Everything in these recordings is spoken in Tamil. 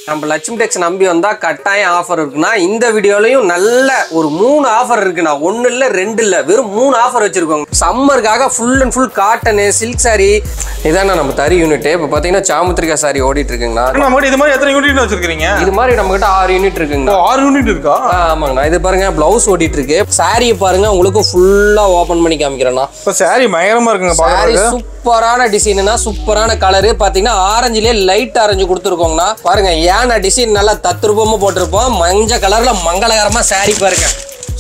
நம்ம லட்சுமி டெக்ஸ் நம்பி வந்தா கட்டாயம் ஆஃபர் இருக்குன்னா இந்த வீடியோலயும் நல்ல ஒரு 3 ஆஃபர் இருக்குண்ணா. 1 இல்ல 2 இல்ல வெறும் 3 ஆஃபர் வச்சிருக்கோங்க. சம்மருக்காக full and full cotton silk sari இதான நம்ம தறி யூனிட். இப்போ பாத்தீங்கன்னா சாமுத்திரிகா சாரி ஓடிட்டு இருக்குங்கண்ணா. நம்ம இது மாதிரி எத்தனை யூனிட் வச்சிருக்கீங்க? இது மாதிரி நம்ம கிட்ட 6 யூனிட் இருக்குங்க. 6 யூனிட் இருக்கா? ஆமாங்கண்ணா. இது பாருங்க பிளவுஸ் ஓடிட்டு இருக்கு. சாரியை பாருங்க உங்களுக்கு ஃபுல்லா ஓபன் பண்ணி காமிக்கிறேன்னா. இப்போ சாரி பயங்கரமா இருக்குங்க பாருங்க. சூப்பரான டிசைன்னா சூப்பரான கலரு. பாத்தீங்கன்னா ஆரஞ்சுலயே லைட் ஆரஞ்சு கொடுத்துருக்கோங்கண்ணா. பாருங்க ஏன்னா டிசைன் நல்லா தத்ரூபமா போட்டிருப்போம். மஞ்சள் கலர்ல மங்களகரமா சாரி பாருங்க.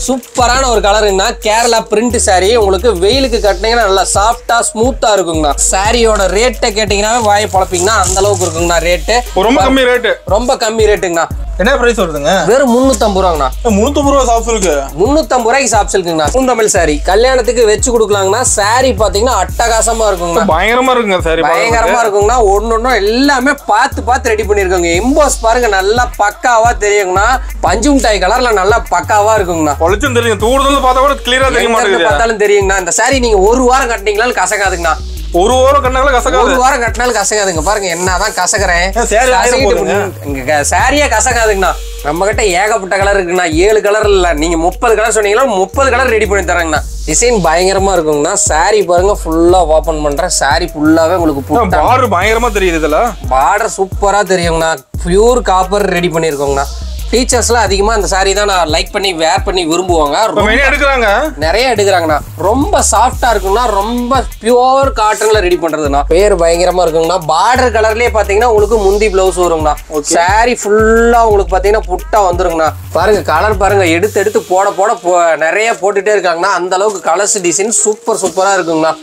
சூப்பரான ஒரு கலருங்கண்ணா. Kerala print sorry. உங்களுக்கு வெயிலுக்கு கட்டினீங்கன்னா நல்லா சாஃப்டா ஸ்மூத்தா இருக்குங்கண்ணா. சாரியோட ரேட்டை கேட்டீங்கன்னா வாயை பழப்பீங்கன்னா அந்த அளவுக்கு இருக்குங்கண்ணா. ரேட்டு ரொம்ப கம்மி ரேட்டு. ரொம்ப கம்மி ரேட்டுங்கண்ணா. என்ன பிரைஸ் வருதுங்க? வெறும் 350 ரூபாங்கண்ணா. 350 ரூபா சாப்ஸ் இருக்கு. 350 ரூபாய்க்கு சாப்ஸ் இருக்குங்கண்ணா. பூந்தமிழ் சாரி கல்யாணத்துக்கு வச்சு கொடுக்கலாங்கண்ணா. சாரி பாத்தீங்கன்னா அட்டகாசமா இருக்குங்கண்ணா. பயங்கரமா இருக்குங்க சாரி. பயங்கரமா இருக்குங்கண்ணா. ஒன்னொன்னும் எல்லாமே பார்த்து ரெடி பண்ணிருக்காங்க. எம்போஸ் பாருங்க நல்லா பக்காவா தெரியுங்கண்ணா. பஞ்சு மிட்டாய் கலர்ல நல்லா பக்காவா இருக்குங்கண்ணா. பொலிச்சும் தெரியும். தூரத்துல பார்த்தா கூட கிளியரா தெரிய மாட்டேங்குது. பார்த்தாலும் தெரியுங்கண்ணா. இந்த சாரி நீங்க ஒரு வாரம் கட்டினீங்களாலும் கசகாதுங்கண்ணா. ஒரு வாரம் கட்டினாலும் கசகாது. ஒரு வாரம் கட்டினாலும் கசகாதுங்க. பாருங்க என்னதான் கசகுறேன். சாரியே கசகாதுங்கண்ணா. நம்ம கிட்ட ஏகப்பட்ட கலர் இருக்குண்ணா. 7 கலர் இல்ல. நீங்க 30 கலர் சொன்னீங்கன்னா 30 கலர் ரெடி பண்ணி தராங்கண்ணா. டிசைன் பயங்கரமா இருக்குங்கண்ணா. சாரி பாருங்க ஃபுல்லா ஓபன் பண்றேன். சாரி ஃபுல்லாவே உங்களுக்கு பார்டர் பயங்கரமா தெரியுது. இதுல பார்டர் சூப்பரா தெரியுங்கண்ணா. பியூர் காப்பர் ரெடி பண்ணிருக்கோங்கண்ணா. டீச்சர்ஸ்லாம் அதிகமா அந்த சாரி தான் நான் லைக் பண்ணி வேர் பண்ணி விரும்புவாங்க. நிறைய எடுக்கிறாங்கண்ணா. ரொம்ப சாஃப்டா இருக்குங்கண்ணா. ரொம்ப பியூர் காட்டன்ல ரெடி பண்றதுண்ணா. பேர் பயங்கரமா இருக்குங்கண்ணா. பார்டர் கலர்லயே பாத்தீங்கன்னா உங்களுக்கு முந்தி பிளவுஸ் வருங்கண்ணா. சாரி ஃபுல்லா உங்களுக்கு பாத்தீங்கன்னா புட்டா வந்துருங்கண்ணா. பாருங்க கலர் பாருங்க. எடுத்து போட நிறைய போட்டுட்டே இருக்காங்கண்ணா. அந்த அளவுக்கு கலர்ஸ் டிசைன் சூப்பரா இருக்குங்கண்ணா.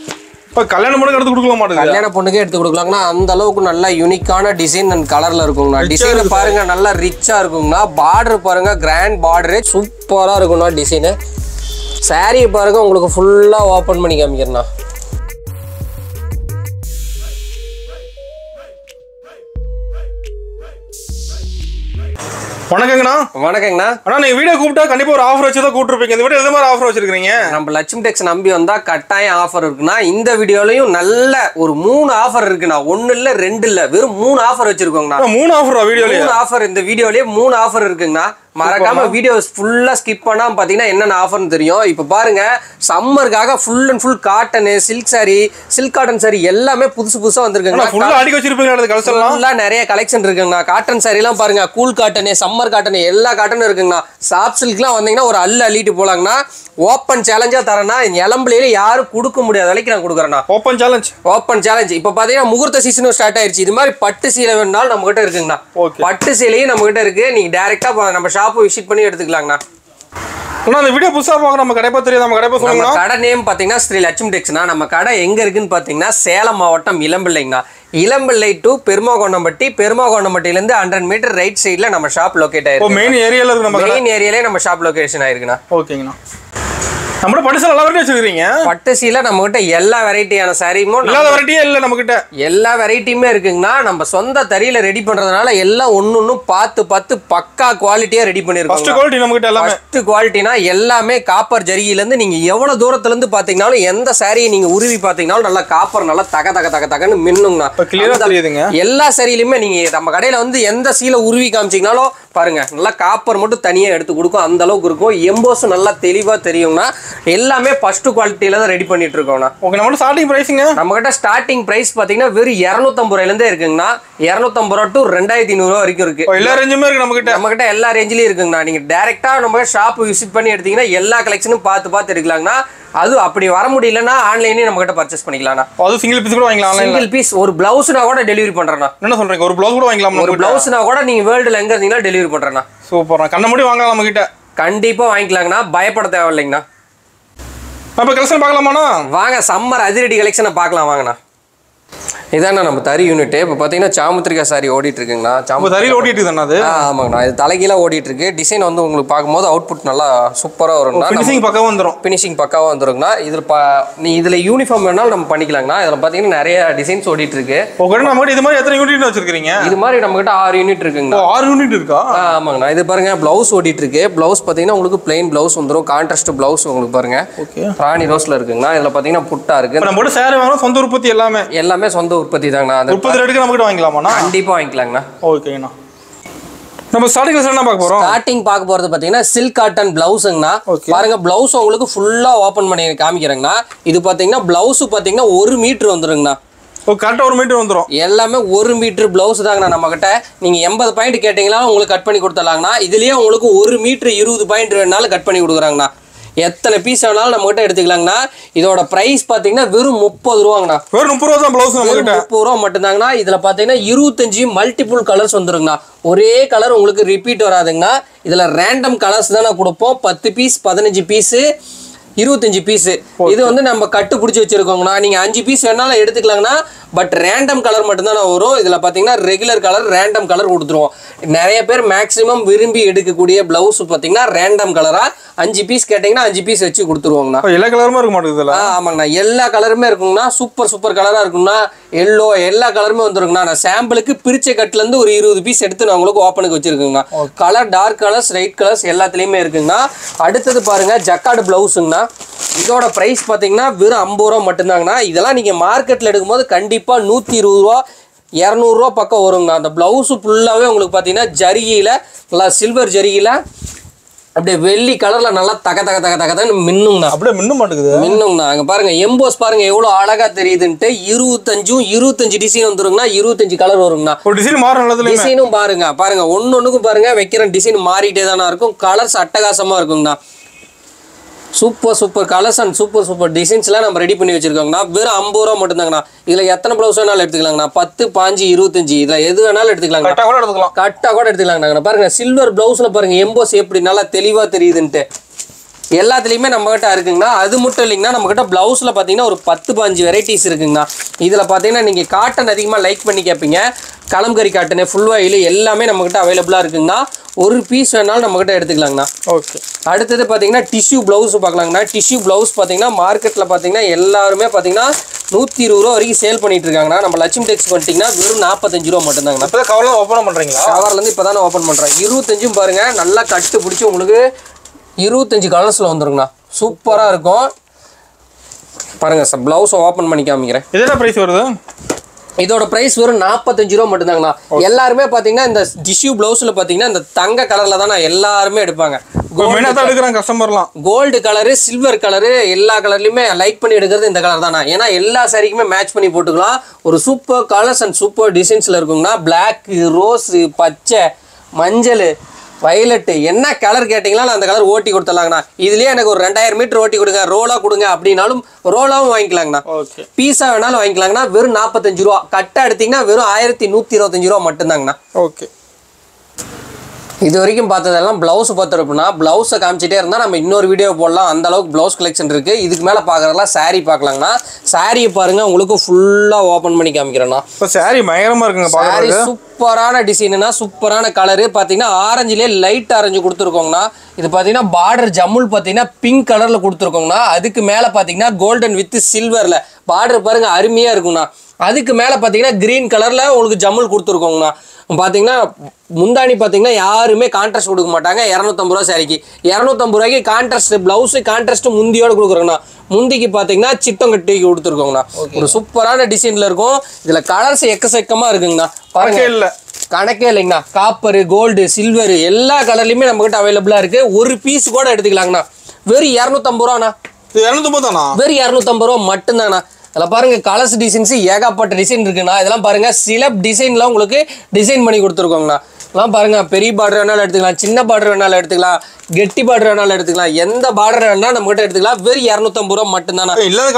கல்யாண பொண்ணுக்கு எடுத்து கொடுக்க மாட்டேங்குது. கல்யாண பொண்ணுக்கே எடுத்து கொடுக்கலாங்கண்ணா. அந்த அளவுக்கு நல்ல யூனிக்கான டிசைன் அண்ட் கலர்ல இருக்குங்கண்ணா. டிசைன் பாருங்க நல்லா ரிச்சா இருக்குங்கண்ணா. பார்டர் பாருங்க கிராண்ட் பார்டரு சூப்பரா இருக்குங்கண்ணா. டிசைனு சாரியை பாருங்க உங்களுக்கு ஃபுல்லா ஓபன் பண்ணி காமிக்கிறேண்ணா. வணக்கங்கண்ணா. வணக்கங்கண்ணா. ஆனா நீங்க வீடியோ கூப்பிட்டா கண்டிப்பா ஒரு ஆஃபர் வச்சு தான் கூப்பிட்டுருப்பீங்க. இந்த வீடியோ எந்த மாதிரி ஆஃபர் வச்சிருக்கீங்க? நம்ம லட்சுமி டெக்ஸ் நம்பி வந்தா கட்டாயம் ஆஃபர் இருக்குன்னா இந்த வீடியோலயும் நல்ல ஒரு 3 ஆஃபர் இருக்குண்ணா. 1 இல்ல 2 இல்ல வெறும் 3 ஆஃபர் வச்சிருக்கோங்கண்ணா. 3 ஆஃபர் வீடியோலயே 3 ஆஃபர். இந்த வீடியோலயே 3 ஆஃபர் இருக்குங்கண்ணா. மறக்காம வீடியோஸ் ஃபுல்லா ஸ்கிப் பண்ணாம பாத்தீங்கன்னா என்னென்ன ஆஃபர்னு தெரியும். இப்ப பாருங்க சம்மருக்காக full and full cotton silk sari silk cotton sari எல்லாமே புதுசா வந்திருக்குங்க. ஃபுல்லா அடிக்க வச்சிருப்பீங்க. ஃபுல்லா நிறைய கலெக்ஷன் இருக்குங்கண்ணா. காட்டன் சாரி எல்லாம் பாருங்க. கூல் காட்டனு சம்மர் காட்டன் எல்லா காட்டனும் இருக்குங்கண்ணா. சாஃப்ட் சில்க்லாம் வந்தீங்கன்னா ஒரு அள்ளிட்டு போலாங்கண்ணா. ஓப்பன் சேலஞ்சா தரேன்னா இளம்பிள்ளையில யாரும் கொடுக்க முடியாத வரைக்கும் நான் கொடுக்குறேன்னா. Open challenge. இப்ப பாத்தீங்கன்னா முகூர்த்த சீசனும் ஸ்டார்ட் ஆயிருச்சு. இது மாதிரி பட்டு சீலை வேணும்னாலும் நம்ம கிட்ட இருக்குங்கண்ணா. பட்டு சீலையும் நம்ம கிட்ட இருக்கு. நீங்க டைரக்டா நம்ம ஷாப் விசிட் பண்ணி எடுத்துக்கலாங்கண்ணா. அந்த வீடியோ புதுசா பார்க்க நம்ம கடை பத்தி நம்ம கடை பத்தி சொல்லுங்க. கடை நேம் பாத்தீங்கன்னா ஸ்ரீ லட்சுமி டெக்ஸ்னா. நம்ம கடை எங்க இருக்குன்னு பாத்தீங்கன்னா சேலம் மாவட்டம் இளம்பிள்ளைங்கண்ணா. இளம்பிள்ளை டு பெருமாகொண்டம்பட்டி. பெருமாகொண்டம்பட்டில இருந்து 100 மீட்டர் ரைட் சைடுல நம்ம ஷாப் லொகேட் ஆயிருக்கு. மெயின் ஏரியால இருக்கு. மெயின் ஏரியாலே நம்ம ஷாப் லொகேஷன் ஆயிருக்குண்ணா. ஓகேங்கண்ணா. நம்ம பட்டு சீலை எல்லா வெரைட்டி வச்சிருக்கீங்க. பட்டு சீலை நம்ம கிட்ட எல்லா வெரைட்டியான சாரியும் இல்லாத வெரைட்டியே இல்ல. நம்ம கிட்ட எல்லா வெரைட்டியுமே இருக்குங்கண்ணா. நம்ம சொந்த தறியில ரெடி பண்றதுனால எல்லாம் ஒன்னொன்னு பார்த்து பக்கா குவாலிட்டியா ரெடி பண்ணிருக்கோம். ஃபர்ஸ்ட் குவாலிட்டி நம்ம கிட்ட எல்லாமே. ஃபர்ஸ்ட் குவாலிட்டினா எல்லாமே காப்பர் ஜரிகையில இருந்து நீங்க எவ்வளவு தூரத்துல இருந்து பாத்தீங்கனாலும் எந்த சாரியை நீங்க உருவி பாத்தீங்கனாலும் நல்லா காப்பர் நல்லா தகன்னு மின்னுங்கண்ணா. கிளியரா தெரியுதுங்க. எல்லா சாரியிலுமே நீங்க நம்ம கடையில வந்து எந்த சீலை உருவி காமிச்சீங்கனாலும் பாருங்க நல்லா காப்பர் மட்டும் தனியா எடுத்து கொடுக்கும். அந்த அளவுக்கு இருக்கும். எம்போஸ் நல்லா தெளிவா தெரியும்னா. எல்லாமே ஃபர்ஸ்ட் குவாலிட்டில தான் ரெடி பண்ணிட்டு இருக்கோம்னா. ஓகே. நம்ம ஸ்டார்டிங் பிரைஸ்ங்க. நம்ம கிட்ட ஸ்டார்டிங் பிரைஸ் பாத்தீங்கன்னா வெறும் 250 ரூபாயில இருந்தே இருக்குங்கண்ணா. 250 ரூபா டு 2500 ரூபா வரைக்கும் இருக்கு. எல்லா ரேஞ்சுமே இருக்கு நம்ம கிட்ட. நம்ம கிட்ட எல்லா ரேஞ்சிலயும் இருக்குங்கண்ணா. நீங்க டைரக்டா நம்ம ஷாப் விசிட் பண்ணி எடுத்தீங்கன்னா எல்லா கலெக்ஷனும் பார்த்து எடுக்கலாங்கண்ணா. அது அப்படி வர முடியலன்னா ஆன்லைன்லயே நம்ம கிட்ட பர்ச்சேஸ் பண்ணிக்கலாம்ண்ணா. அது சிங்கிள் பீஸ் கூட வாங்கலாம். சிங்கிள் பீஸ் ஒரு பிளவுஸ்னா கூட டெலிவரி பண்றேன்னா. என்ன சொல்றீங்க? ஒரு பிளவுஸ் கூட வாங்கலாம். ஒரு பிளவுஸ்னா கூட நீங்க வேர்ல்டுல எங்க இருந்தீங்கன்னா டெலிவரி பண்றேன்னா. சூப்பர்ண்ணா. கண்ண மூடி வாங்கலாம் நம்ம கிட்ட. கண்டிப்பா வாங்கிக்கலாங்கண்ணா. பயப்பட தேவையில்லைங்கண்ணா. அப்ப கலெக்ஷன் பார்க்கலாமாண்ணா? வாங்க சம்மர் அதிரடி கலெக்ஷனை பார்க்கலாம் வாங்கண்ணா. இதாண்ணா நம்ம தறி யூனிட். இப்போ பார்த்தீங்கன்னா சாமுத்திரிகா சாரி ஓடிட்டு இருக்குங்கண்ணா. தறி ஓடிட்டு தானே அது? ஆமாங்கண்ணா. இது தலைகீழா ஓடிட்டு இருக்கு. டிசைன் வந்து உங்களுக்கு பார்க்கும்போது அவுட்புட் நல்லா சூப்பராக வருங்கண்ணா. ஃபினிஷிங் பக்காவாக வந்துடும். ஃபினிஷிங் பக்காவாக வந்துருங்கண்ணா. இதில் யூனிஃபார்ம் வேணாலும் நம்ம பண்ணிக்கலாங்கண்ணா. இதில் பார்த்தீங்கன்னா நிறைய டிசைன்ஸ் ஓடிட்டு இருக்கு. நம்ம இது மாதிரி எத்தனை யூனிட் வச்சிருக்கீங்க? இது மாதிரி நம்ம கிட்ட 6 யூனிட் இருக்குங்கண்ணா. 6 யூனிட் இருக்கா? ஆமாங்கண்ணா. இது பாருங்க பிளவுஸ் ஓடிட்டு இருக்கு. பிளவுஸ் பார்த்தீங்கன்னா உங்களுக்கு பிளைன் பிளவுஸ் வந்துடும். கான்ட்ராஸ்ட் பிளவுஸ் உங்களுக்கு பாருங்க. ராணி ரோஸ்ல இருக்குங்கண்ணா. இதில் பார்த்தீங்கன்னா புட்டா இருக்கு. நம்ம சேரி வாங்கணும். சொந்த உற்பத்தி எல்லாமே சொந்த உற்பத்தி தாங்கண்ணா. உற்பத்தி ரேட்டுக்கு நம்ம கிட்ட வாங்கலாமாண்ணா? கண்டிப்பா வாங்கிக்கலாங்கண்ணா. ஓகேங்கண்ணா. நம்ம ஸ்டார்டிங்ல என்ன பார்க்க போறோம்? ஸ்டார்டிங் பார்க்க போறது பாத்தீங்கன்னா சில்க் காட்டன் பிளவுஸ்ங்கண்ணா. பாருங்க பிளவுஸ் உங்களுக்கு ஃபுல்லா ஓபன் பண்ணி காமிக்கிறேங்கண்ணா. இது பாத்தீங்கன்னா பிளவுஸ் பாத்தீங்கன்னா 1 மீட்டர் வந்துருங்கண்ணா. கரெக்டா 1 மீட்டர் வந்துரும். எல்லாமே 1 மீட்டர் பிளவுஸ் தாங்கண்ணா நம்ம கிட்ட. நீங்க 80 பாயிண்ட் கேட்டீங்களா உங்களுக்கு கட் பண்ணி கொடுத்துடலாங்கண்ணா. இதுலயே உங்களுக்கு 1 மீட்டர் 20 பாயிண்ட் வேணாலும் கட் பண்ணி கொடுக்குறாங்கண்ணா. எத்தனை பீஸ் வேணாலும் நம்ம கிட்ட எடுத்துக்கலாங்கண்ணா. இதோட பிரைஸ் பாத்தீங்கன்னா வெறும் 30 ரூபாங்கண்ணா. வெறும் 30 ரூபா தான் பிளவுஸ் நம்ம கிட்ட. 30 ரூபா மட்டும் தாங்கண்ணா. இதுல பாத்தீங்கன்னா 25 மல்டிபிள் கலர்ஸ் வந்துருங்கண்ணா. ஒரே கலர் உங்களுக்கு ரிப்பீட் வராதுங்கண்ணா. இதுல ரேண்டம் கலர்ஸ் தான் கொடுப்போம். 10 பீஸ் 15 பீஸ் 25 பீஸ். இது வந்து நம்ம கட்டு பிடிச்சி வச்சிருக்கோங்கண்ணா. நீங்க 5 பீஸ் வேணாலும் எடுத்துக்கலாங்கண்ணா. பட் ரேண்டம் கலர் மட்டும் தான் வரும். இதுல பாத்தீங்கன்னா ரெகுலர் கலர் ரேண்டம் கலர் கொடுத்துருவோம். நிறைய பேர் மேக்ஸிமம் விரும்பி எடுக்கக்கூடிய பிளவுஸ் பாத்தீங்கன்னா ரேண்டம் கலரா 5 பீஸ் கேட்டீங்கன்னா 5 பீஸ் வச்சு கொடுத்துருவோங்கண்ணா. எல்லா கலருமே இருக்க மாட்டேங்குது. ஆமாங்கண்ணா, எல்லா கலருமே இருக்குங்கண்ணா. சூப்பர் கலரா இருக்குங்கண்ணா. எல்லோ எல்லா கலருமே வந்துருங்கண்ணா. நான் சாம்பிளுக்கு பிரிச்ச கட்டுல இருந்து ஒரு 20 பீஸ் எடுத்து நான் உங்களுக்கு ஓப்பனுக்கு வச்சிருக்கேங்கண்ணா. Colour dark colours light colours எல்லாத்துலயுமே இருக்குங்கண்ணா. அடுத்தது பாருங்க ஜக்கார்டு பிளவுஸுங்கண்ணா. இதோட பிரைஸ் பாத்தீங்கன்னா வெறும் 50 ரூபா மட்டும்தாங்கண்ணா. இதெல்லாம் நீங்க மார்க்கெட்ல எடுக்கும்போது கண்டிப்பா 120 ரூபா 200 ரூபா பக்கம் வருங்கண்ணா. அந்த பிளவுஸ் ஃபுல்லாவே உங்களுக்கு பாத்தீங்கன்னா ஜரிகையில நல்லா சில்வர் ஜரிகையில அப்படியே வெள்ளி கலர்ல நல்லா தக மின்னுங்கண்ணா. அப்படியே மின்ன மாட்டேங்குது. மின்னுங்கண்ணா. அங்க பாருங்க எம்போஸ் பாருங்க எவ்வளவு அழகா தெரியுதுன்ட்டு. 25 டிசைன் வந்துருங்கண்ணா. 25 கலர் வருங்கண்ணா. ஒரு டிசைன் மாறும். டிசைனும் பாருங்க ஒன்னொன்னுக்கும் பாருங்க வைக்கிற டிசைன் மாறிட்டே தானே இருக்கும். கலர்ஸ் அட்டகாசமா இருக்குங்கண்ணா. சூப்பர் கலர்ஸ் அண்ட் சூப்பர் டிசைன்ஸ்லாம் நம்ம ரெடி பண்ணி வச்சிருக்கோங்கண்ணா. வெறும் 50 ரூபா மட்டும்தாங்கண்ணா. இதுல எத்தனை பிளவுஸ் வேணாலும் எடுத்துக்கலாங்கண்ணா. 10 5 25 இதுல எது வேணாலும் எடுத்துக்கலாங்க. கட்டா கூட எடுத்துக்கலாங்கண்ணா. பாருங்க சில்வர் பிளவுஸ்ல பாருங்க எம்போஸ் எப்படி நல்லா தெளிவா தெரியுதுன்ட்டு. எல்லாத்துலயுமே நம்ம கிட்ட இருக்குங்கண்ணா. அது மட்டும் இல்லைங்கண்ணா, நம்ம கிட்ட பிளவுஸ்ல பாத்தீங்கன்னா ஒரு 10 15 வெரைட்டிஸ் இருக்குங்கண்ணா. இதுல பாத்தீங்கன்னா நீங்க காட்டன் அதிகமா லைக் பண்ணி கேட்பீங்க. கலம்கரி காட்டனு ஃபுல் வாயில் எல்லாமே நம்ம கிட்ட அவைலபிளா இருக்குங்கண்ணா. ஒரு பீஸ் வேணாலும் நம்ம கிட்ட எடுத்துக்கலாங்கண்ணா. ஓகே. அடுத்தது பாத்தீங்கன்னா டிஷ்யூ பிளவுஸ் பார்க்கலாங்கண்ணா. டிஷ்யூ பிளவுஸ் பாத்தீங்கன்னா மார்க்கெட்ல பாத்தீங்கன்னா எல்லாருமே பாத்தீங்கன்னா 120 ரூபா வரைக்கும் சேல் பண்ணிட்டு இருக்காங்கண்ணா. நம்ம லட்சுமி டெக்ஸ் பண்ணிட்டீங்கன்னா வெறும் 45 ரூபா மட்டும்தாங்கண்ணா. கவர்ல ஓபன் பண்றீங்களா? கவர்ல இருந்து இப்பதான் ஓபன் பண்றேன். 25 பாருங்க நல்லா கட்டு பிடிச்சி உங்களுக்கு 25 கலர்ஸ்ல வந்துருங்கண்ணா. சூப்பரா இருக்கும். பாருங்க பிளவுஸ் ஓபன் பண்ணி காமிக்கிறேன். இதோட பிரைஸ் வருது. இதோட பிரைஸ் வெறும் 45 ரூபா மட்டும்தாங்கண்ணா. எல்லாருமே பாத்தீங்கன்னா இந்த டிஷ்யூ பிளவுஸ்ல பாத்தீங்கன்னா இந்த தங்க கலர்ல தான் எல்லாருமே எடுப்பாங்க. கோல்டு கலரு சில்வர் கலரு எல்லா கலர்லயுமே லைக் பண்ணி எடுக்கிறது இந்த கலர் தானா. ஏன்னா எல்லா சாரிக்குமே மேட்ச் பண்ணி போட்டுக்கலாம். ஒரு சூப்பர் கலர்ஸ் அண்ட் சூப்பர் டிசைன்ஸ்ல இருக்குங்கண்ணா. பிளாக், ரோஸ், பச்சை, மஞ்சள், வயலட் என்ன கலர் கேட்டீங்களா அந்த கலர் ஓட்டி கொடுத்துடலாங்கண்ணா. இதுலயே எனக்கு ஒரு 2000 மீட்டர் ஓட்டி கொடுங்க, ரோலா கொடுங்க அப்படின்னாலும் ரோலாவும் வாங்கிக்கலாங்கண்ணா. பீஸா வேணாலும் வாங்கிக்கலாங்கண்ணா. வெறும் 45 ரூபா. கட்டா எடுத்தீங்கன்னா வெறும் 1125 ரூபா மட்டும்தாங்கண்ணா. ஓகே. இது வரைக்கும் பார்த்ததெல்லாம் பிளவுஸ் பார்த்துருப்போம்னா பிளவுஸை காமிச்சிட்டே இருந்தால் நம்ம இன்னொரு வீடியோ போடலாம். அந்த அளவுக்கு பிளவுஸ் கலெக்ஷன் இருக்கு. இதுக்கு மேலே பார்க்குறதெல்லாம் சாரீ பார்க்கலாங்கண்ணா. சாரியை பாருங்க உங்களுக்கு ஃபுல்லாக ஓப்பன் பண்ணி காமிக்கிறேன்னா. இப்போ சாரீ பயங்கரமாக இருக்குங்க. சாரீ சூப்பரான டிசைனுனா சூப்பரான கலரு. பார்த்தீங்கன்னா ஆரஞ்சுலேயே லைட் ஆரஞ்சு கொடுத்துருக்கோங்கண்ணா. இது பார்த்தீங்கன்னா பார்டர் ஜம்முல் பார்த்தீங்கன்னா பிங்க் கலரில் கொடுத்துருக்கோங்கண்ணா. அதுக்கு மேலே பார்த்தீங்கன்னா கோல்டன் வித் சில்வரில் பார்டர் பாருங்க அருமையாக இருக்குங்கண்ணா. அதுக்கு மேலே பார்த்தீங்கன்னா கிரீன் கலரில் உங்களுக்கு ஜம்முல் கொடுத்துருக்கோங்கண்ணா. பார்த்தீங்கன்னா முந்தாணி பார்த்தீங்கன்னா யாருமே கான்ட்ராஸ்ட் கொடுக்க மாட்டாங்க. 250 ரூபா சாரிக்கு 250 ரூபாய்க்கு கான்ட்ராஸ்ட் பிளவுஸ் கான்ட்ராஸ்ட் முந்தியோடு கொடுக்குறோங்கண்ணா. முந்திக்கு பார்த்தீங்கன்னா சிட்டம் கட்டி கொடுத்துருக்கோங்கண்ணா. ஒரு சூப்பரான டிசைன்ல இருக்கும். இதுல கலர்ஸ் எக்கச்சக்கமா இருக்குங்கண்ணா. பாருங்க இல்லை கணக்கே இல்லைங்கண்ணா. காப்பரு, கோல்டு, சில்வர் எல்லா கலர்லையுமே நம்ம கிட்ட அவைலபிளா இருக்கு. ஒரு பீஸ் கூட எடுத்துக்கலாங்கண்ணா. வெறும் 250 ரூபாண்ணா. வெறும் 250 ரூபா மட்டும்தாண்ணா. அதில் பாருங்க கலர்ஸ் டிசைன்ஸ் ஏகப்பட்ட டிசைன் இருக்குண்ணா. இதெல்லாம் பாருங்க சில டிசைன்லாம் உங்களுக்கு டிசைன் பண்ணி கொடுத்துருக்கோங்கண்ணா. இதெல்லாம் பாருங்க பெரிய பார்டர் வேணாலும் எடுத்துக்கலாம், சின்ன பார்டர் வேணாலும் எடுத்துக்கலாம், கெட்டி பார்டர் வேணாலும் எடுத்துக்கலாம். எந்த பார்டர் வேணாலும் நம்ம கிட்ட எடுத்துக்கலாம். வெறும் 250 ரூபா மட்டும்தாண்ணா. இல்லாத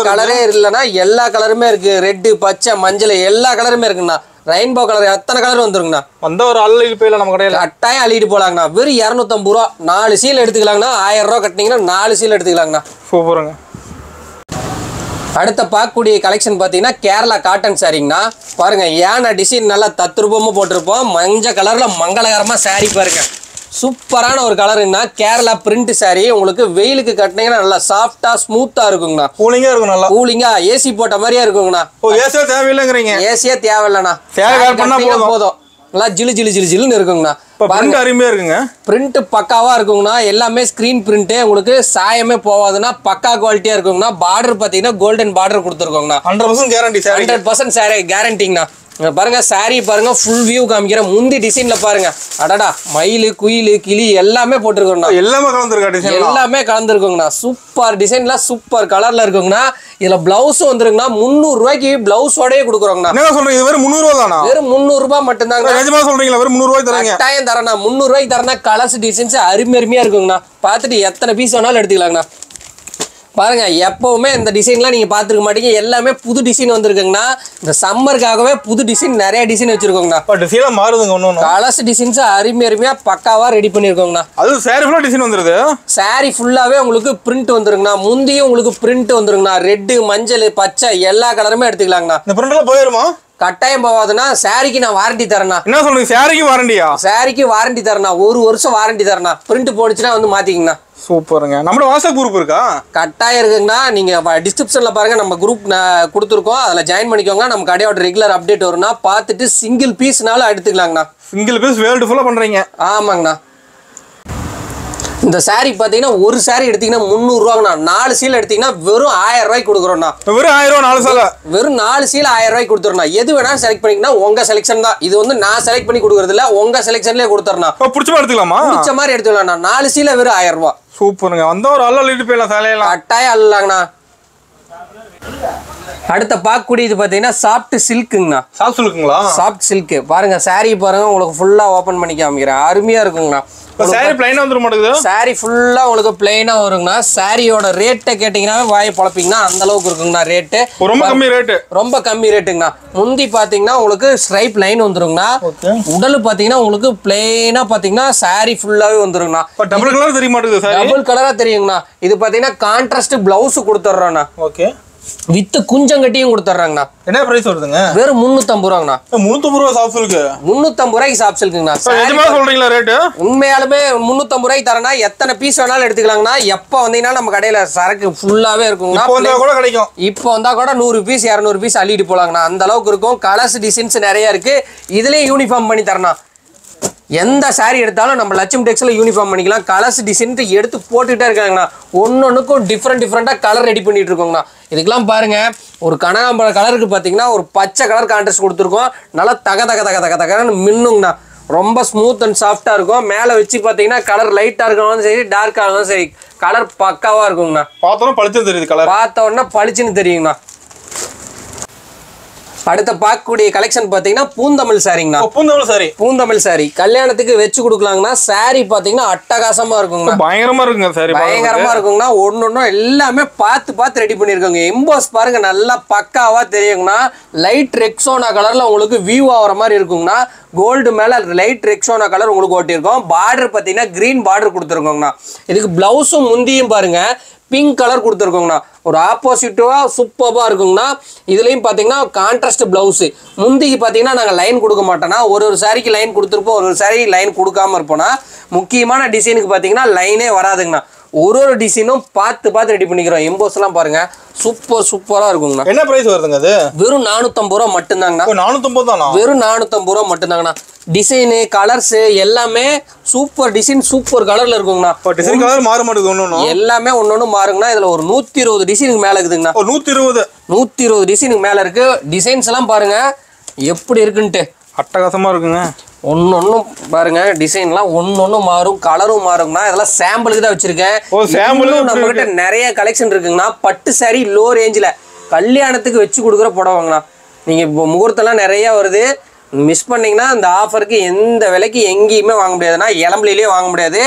கலரே இல்லைன்னா எல்லா கலருமே இருக்கு. ரெட்டு, பச்சை, மஞ்சள் எல்லா கலருமே இருக்குண்ணா. ரெயின்போ கலர் எத்தனை கலர் வந்துருங்கண்ணா. வந்த ஒரு அள்ளிட்டு போயில நம்ம கடையில் கட்டாயம் அள்ளிட்டு போலாங்கண்ணா. வெறும் 250 ரூபா. 4 சீல் எடுத்துக்கலாங்கண்ணா. 1000 ரூபா கட்டினீங்கன்னா 4 சீல் எடுத்துக்கலாங்கண்ணா. சூப்பருங்க. அடுத்த பார்க்கக்கூடிய கலெக்ஷன் பார்த்தீங்கன்னா கேரளா காட்டன் சாரிங்கண்ணா. பாருங்க ஏன்னா டிசைன் நல்லா தத்ரூபமாக போட்டிருப்போம். மஞ்சள் கலர்ல மங்களகரமாக சாரி பாருங்க. சூப்பரான ஒரு கலருங்கண்ணா. Kerala print sorry. உங்களுக்கு வெயிலுக்கு கட்டினீங்கன்னா நல்லா சாஃப்டா ஸ்மூத்தா இருக்குங்கண்ணா. கூலிங்கா இருக்கும். நல்லா கூலிங்கா ஏசி போட்ட மாதிரியே இருக்குங்கண்ணா. ஏசியே தேவையில்லைங்கிறீங்க? ஏசியே தேவையில்லைண்ணா. போதும். நல்லா ஜிலுன்னு இருக்குங்கண்ணா. அருமையா இருக்குங்க. பிரிண்ட் பக்காவா இருக்குங்கண்ணா. எல்லாமே ஸ்கிரீன் பிரிண்ட். உங்களுக்கு சாயமே போவாதுன்னா பக்கா குவாலிட்டியா இருக்குங்கண்ணா. பார்டர் பாத்தீங்கன்னா கோல்டன் பார்டர் கொடுத்துருக்கோங்கண்ணா. 100% கேரண்டி. 100% சாரி கேரண்டிங்கண்ணா. பாருங்க saree பாருங்க ஃபுல் வியூ காமிக்கிறேன். முந்தி டிசைன்ல பாருங்க, அடடா மயில் குயில் கிளி எல்லாமே போட்டுருக்கோங்கண்ணா. எல்லாமே கலந்துருக்கா டிசைன்? எல்லாமே கலந்துருக்குங்கண்ணா. சூப்பர் டிசைன்ல சூப்பர் கலர்ல இருக்குங்கண்ணா. இதுல பிளவுஸும் வந்துருங்கண்ணா. 300 ரூபாய்க்கு பிளவுஸோடய கொடுக்குறோங்கண்ணா. என்ன சொல்றீங்க? இது வெறும் 300 ரூபா தானா? வெறும் 300 ரூபாய் மட்டும்தாங்க. நிஜமா சொல்றீங்களா? வெறும் 300 ரூபாய்க்கு தரீங்க? கட்டாயம் தரேண்ணா. 300 ரூபாய்க்கு தரேன்னா கலர்ஸ் டிசைன்ஸ் அருமையா இருக்குங்கண்ணா. பார்த்துட்டு எத்தனை பீஸ் வேணாலும் எடுத்துக்கலாங்கண்ணா. பாருங்க, எப்பவுமே இந்த டிசைன்லாம் நீங்க பாத்துருக்க மாட்டீங்க. எல்லாமே புது டிசைன் வந்திருக்குங்கண்ணா. இந்த சம்மருக்காகவே புது டிசைன் நிறைய டிசைன் வச்சிருக்கோங்கண்ணா. டிசைன் மாறுதுங்க. ஒண்ணு கலர்ஸ் டிசைன்ஸ் அருமையா பக்காவா ரெடி பண்ணிருக்கோங்கண்ணா. அது சாரி ஃபுல்லா டிசைன் வந்துருது. சாரி ஃபுல்லாவே உங்களுக்கு பிரிண்ட் வந்துருங்கண்ணா. முந்தியும் உங்களுக்கு பிரிண்ட் வந்துருங்கண்ணா. ரெட்டு மஞ்சள் பச்சை எல்லா கலருமே எடுத்துக்கலாங்கண்ணா. இந்த பிரிண்ட் எல்லாம் போயிருமா? கட்டாயம் போகாதுன்னா. சாரிக்கு நான் வாரண்டி தரேண்ணா. என்ன சொல்றீங்க? சாரிக்கு வாரண்டியா? சாரிக்கு வாரண்டி தரேண்ணா. 1 வருஷம் வாரண்டி தரேண்ணா. பிரிண்ட் போடுச்சுன்னா வந்து மாத்திக்கங்கண்ணா. சூப்பருங்க. நம்ம வாட்ஸ்அப் குரூப் இருக்கா? கட்டாயம் இருக்குங்கண்ணா. நீங்க டிஸ்கிரிப்ஷன்ல பாருங்க, நம்ம குரூப் கொடுத்துருக்கோம். அதுல ஜாயின் பண்ணிக்கோங்க. நம்ம கடையோட ரெகுலர் அப்டேட் வரும்னா பார்த்துட்டு சிங்கிள் பீஸ்னால எடுத்துக்கலாங்கண்ணா. சிங்கிள் பீஸ் வேர்ல்டு ஃபுல்லா பண்றீங்க? ஆமாங்கண்ணா. இந்த சாரி பாத்தீங்கன்னா ஒரு சாரி எடுத்தீங்கன்னா 300 ரூபாங்கண்ணா. 4 சீல் எடுத்தீங்கன்னா வெறும் 1000 ரூபாய்க்கு கொடுக்குறோம்ண்ணா. வெறும் 1000 ரூபா 4 சால? வெறும் 4 சீல் 1000 ரூபாய்க்கு கொடுத்துறோம்ண்ணா. எது வேணா செலக்ட் பண்ணிக்கன்னா உங்க செலக்ஷன் தான். இது வந்து நான் செலக்ட் பண்ணி கொடுக்கறது இல்ல, உங்க செலக்ஷன்லயே கொடுத்துறோம்ண்ணா. பிடிச்ச மாதிரி எடுத்துக்கலாமா? பிடிச்ச மாதிரி எடுத்துக்கலாம்ண்ணா. 4 சீல வெறும் 1000 ரூபாய். சூப்பருங்க. வந்த ஒரு அல்ல லீட் போயிடலாம் சாலையெல்லாம். கட்டாயம் அல்லலாங்கண்ணா. அடுத்த பார்க்கக்கூடியது பார்த்தீங்கன்னா சாஃப்ட் சில்க்குங்கண்ணா. சாஃப்ட் சில்க்குங்களா? சாஃப்ட் சில்க் பாருங்க. சாரி பாருங்க, உங்களுக்கு ஃபுல்லா ஓபன் பண்ணி காமிக்கிறேன். அருமையா இருக்குங்கண்ணா. சாரி பிளைனா வந்துட மாட்டேங்குது. சாரி ஃபுல்லா உங்களுக்கு பிளைனா வருங்கண்ணா. சாரியோட ரேட்டை கேட்டீங்கன்னா வாயை பழப்பீங்கன்னா அந்த அளவுக்கு இருக்குங்கண்ணா. ரேட்டு ரொம்ப கம்மி ரேட்டு. ரொம்ப கம்மி ரேட்டுங்கண்ணா. முந்தி பாத்தீங்கன்னா உங்களுக்கு ஸ்ட்ரைப் லைன் வந்துருங்கண்ணா. உடல் பாத்தீங்கன்னா உங்களுக்கு பிளைனா பாத்தீங்கன்னா சாரி ஃபுல்லாவே வந்துருங்கண்ணா. டபுள் கலர் தெரிய மாட்டேங்குது. சாரி டபுள் கலரா தெரியுங்கண்ணா. இது பாத்தீங்கன்னா கான்ட்ராஸ்ட் பிளவுஸ் கொடுத்துட்றோம்ண்ணா. ஓகே. வித் குஞ்சங்கட்டியும் கொடுத்துட்றாங்கண்ணா. என்ன பிரைஸ் வருதுங்க? வெறும் 350 ரூபாங்கண்ணா. 350 ரூபா சாஃப்ட் சில்க்? 350 ரூபாய்க்கு சாஃப்ட் சில்க்குங்கண்ணா. நிஜமா சொல்றீங்களா ரேட்? உண்மையாலுமே 350 ரூபாய்க்கு தரேன்னா எத்தனை பீஸ் வேணாலும் எடுத்துக்கலாங்கண்ணா. எப்போ வந்தீங்கன்னா நம்ம கடையில சரக்கு ஃபுல்லாவே இருக்குங்கண்ணா. இப்போ வந்தா கூட கிடைக்கும். இப்போ வந்தா கூட 100 பீஸ் 200 பீஸ் அள்ளிட்டு போலாங்கண்ணா. அந்த அளவுக்கு இருக்கும். கலர்ஸ் டிசைன்ஸ் நிறைய இருக்கு. இதுலயும் யூனிஃபார்ம் பண்ணி தரேண்ணா. எந்த சாரி எடுத்தாலும் நம்ம லட்சுமி டெக்ஸ்ல யூனிஃபார்ம் பண்ணிக்கலாம். கலர்ஸ் டிசைன் எடுத்து போட்டுக்கிட்டே இருக்காங்கண்ணா. ஒன்னொன்னுக்கும் டிஃப்ரெண்டா கலர் ரெடி பண்ணிட்டு இருக்கோங்கண்ணா. இதுக்கெல்லாம் பாருங்க, ஒரு கனகாம்பர கலருக்கு பார்த்தீங்கன்னா ஒரு பச்சை கலர் கான்ட்ராஸ்ட் கொடுத்துருக்கோம். நல்லா தகன்னு மின்னுங்கண்ணா. ரொம்ப ஸ்மூத் அண்ட் சாஃப்டா இருக்கும். மேலே வச்சு பார்த்தீங்கன்னா கலர் லைட்டா இருக்கணும் சரி, டார்க்கா இருந்தாலும் சரி, கலர் பக்காவா இருக்குங்கண்ணா. பார்த்தோன்னா பளிச்சுன்னு தெரியுது. கலர் பார்த்த உடனே பளிச்சுன்னு தெரியுங்கண்ணா. அடுத்த பார்க்கக்கூடிய கலெக்ஷன் பாத்தீங்கன்னா பூந்தமிழ் சாரிங்கண்ணா. பூந்தமிழ் சாரி? பூந்தமிழ் சாரி கல்யாணத்துக்கு வச்சு கொடுக்கலாங்கண்ணா. சாரி பாத்தீங்கன்னா அட்டகாசமா இருக்குங்கண்ணா. பயங்கரமா இருக்குங்க. சாரி பயங்கரமா இருக்குங்கண்ணா. ஒன்னொன்னும் எல்லாமே பார்த்து ரெடி பண்ணிருக்காங்க. எம்போஸ் பாருங்க நல்லா பக்காவா தெரியுங்கண்ணா. லைட் ரெக்ஸோனா கலர்ல உங்களுக்கு வியூ ஆகிற மாதிரி இருக்குங்கண்ணா. கோல்டு மேல லைட் ரெக்ஸோனா கலர் உங்களுக்கு ஓட்டியிருக்கோம். பார்டர் பாத்தீங்கன்னா கிரீன் பார்டர் கொடுத்துருக்கோங்கண்ணா. இதுக்கு பிளவுஸும் முந்தியும் பாருங்க பிங்க் கலர் கொடுத்துருக்கோங்கண்ணா. ஒரு ஆப்போசிட்டிவா சூப்பராக இருக்குங்கண்ணா. இதுலயும் பாத்தீங்கன்னா கான்ட்ராஸ்ட் பிளவுஸ். முந்திக்கு பாத்தீங்கன்னா நாங்க லைன் கொடுக்க மாட்டோம்னா. ஒரு சாரிக்கு லைன் கொடுத்துருப்போம், ஒரு சாரி லைன் கொடுக்காம இருப்போம்னா. முக்கியமான டிசைனுக்கு பாத்தீங்கன்னா லைனே வராதுங்கண்ணா. ஒரு டிசைனும் பார்த்து ரெடி பண்ணிக்கிறோம். எம்போஸ் எல்லாம் பாருங்க சூப்பரா இருக்குங்கண்ணா. என்ன பிரைஸ் வருதுங்க அது? வெறும் 450 ரூபா மட்டும்தாங்கண்ணா. 450 தானா? வெறும் 450 ரூபா மட்டும்தாங்கண்ணா. டிசைனு கலர்ஸ் எல்லாமே சூப்பர் டிசைன், சூப்பர் கலர்ல இருக்குங்கண்ணா. டிசைன் கலர் மாற மாட்டேங்குது. ஒண்ணு எல்லாமே ஒன்னொன்னு மாறுங்கண்ணா. இதுல ஒரு 120 டிசைனுக்கு மேல இருக்குதுங்கண்ணா. 120 டிசைனுக்கு மேல இருக்கு. டிசைன்ஸ் எல்லாம் பாருங்க எப்படி இருக்குன்ட்டு. அட்டகாசமா இருக்குங்க. ஒன்னொன்னும் பாருங்க டிசைன்லாம் ஒன்னொன்னும் மாறும், கலரும் மாறுங்கண்ணா. இதெல்லாம் சாம்பிளுக்கு தான் வச்சிருக்கேன். நம்ம கிட்ட நிறைய கலெக்ஷன் இருக்குங்கண்ணா. பட்டு சாரி லோ ரேஞ்சில் கல்யாணத்துக்கு வச்சு கொடுக்குற புடவைங்கண்ணா. நீங்க இப்போ முகூர்த்தம்லாம் நிறைய வருது. மிஸ் பண்ணீங்கன்னா இந்த ஆஃபருக்கு எந்த விலைக்கு எங்கேயுமே வாங்க முடியாதுன்னா. இளம்பிலேயே வாங்க முடியாது.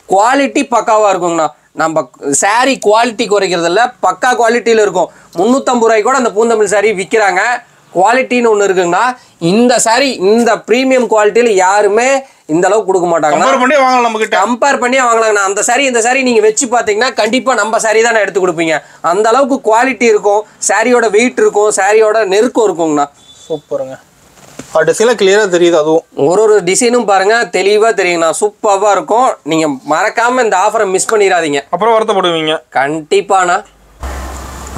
குவாலிட்டி பக்காவா இருக்குங்கண்ணா. நம்ம சாரி குவாலிட்டி குறைக்கிறதில்ல, பக்கா குவாலிட்டியில இருக்கும். 350 ரூபாய்க்கு கூட அந்த பூந்தமிழ் சாரி விற்கிறாங்க. குவாலிட்டின்னு ஒன்று இருக்குங்கண்ணா. இந்த சாரி இந்த ப்ரீமியம் குவாலிட்டியில் யாருமே இந்த அளவுக்கு கொடுக்க மாட்டாங்க. கம்பேர் பண்ணி வாங்கலாங்கண்ணா. அந்த சாரி இந்த சாரி நீங்க வச்சு பார்த்தீங்கன்னா கண்டிப்பா நம்ம சாரி தான் எடுத்து கொடுப்பீங்க. அந்த அளவுக்கு குவாலிட்டி இருக்கும். சாரியோட வெயிட் இருக்கும், சாரியோட நெருக்கம் இருக்குங்கண்ணா. சூப்பருங்க. டிசைன்ல கிளியரா தெரியுது. அதுவும் ஒரு டிசைனும் பாருங்க தெளிவா தெரியுங்கண்ணா. சூப்பரா இருக்கும். நீங்க மறக்காம இந்த ஆஃபரை மிஸ் பண்ணிடாதீங்க. அப்புறம் வருத்தப்படுவீங்க கண்டிப்பாண்ணா.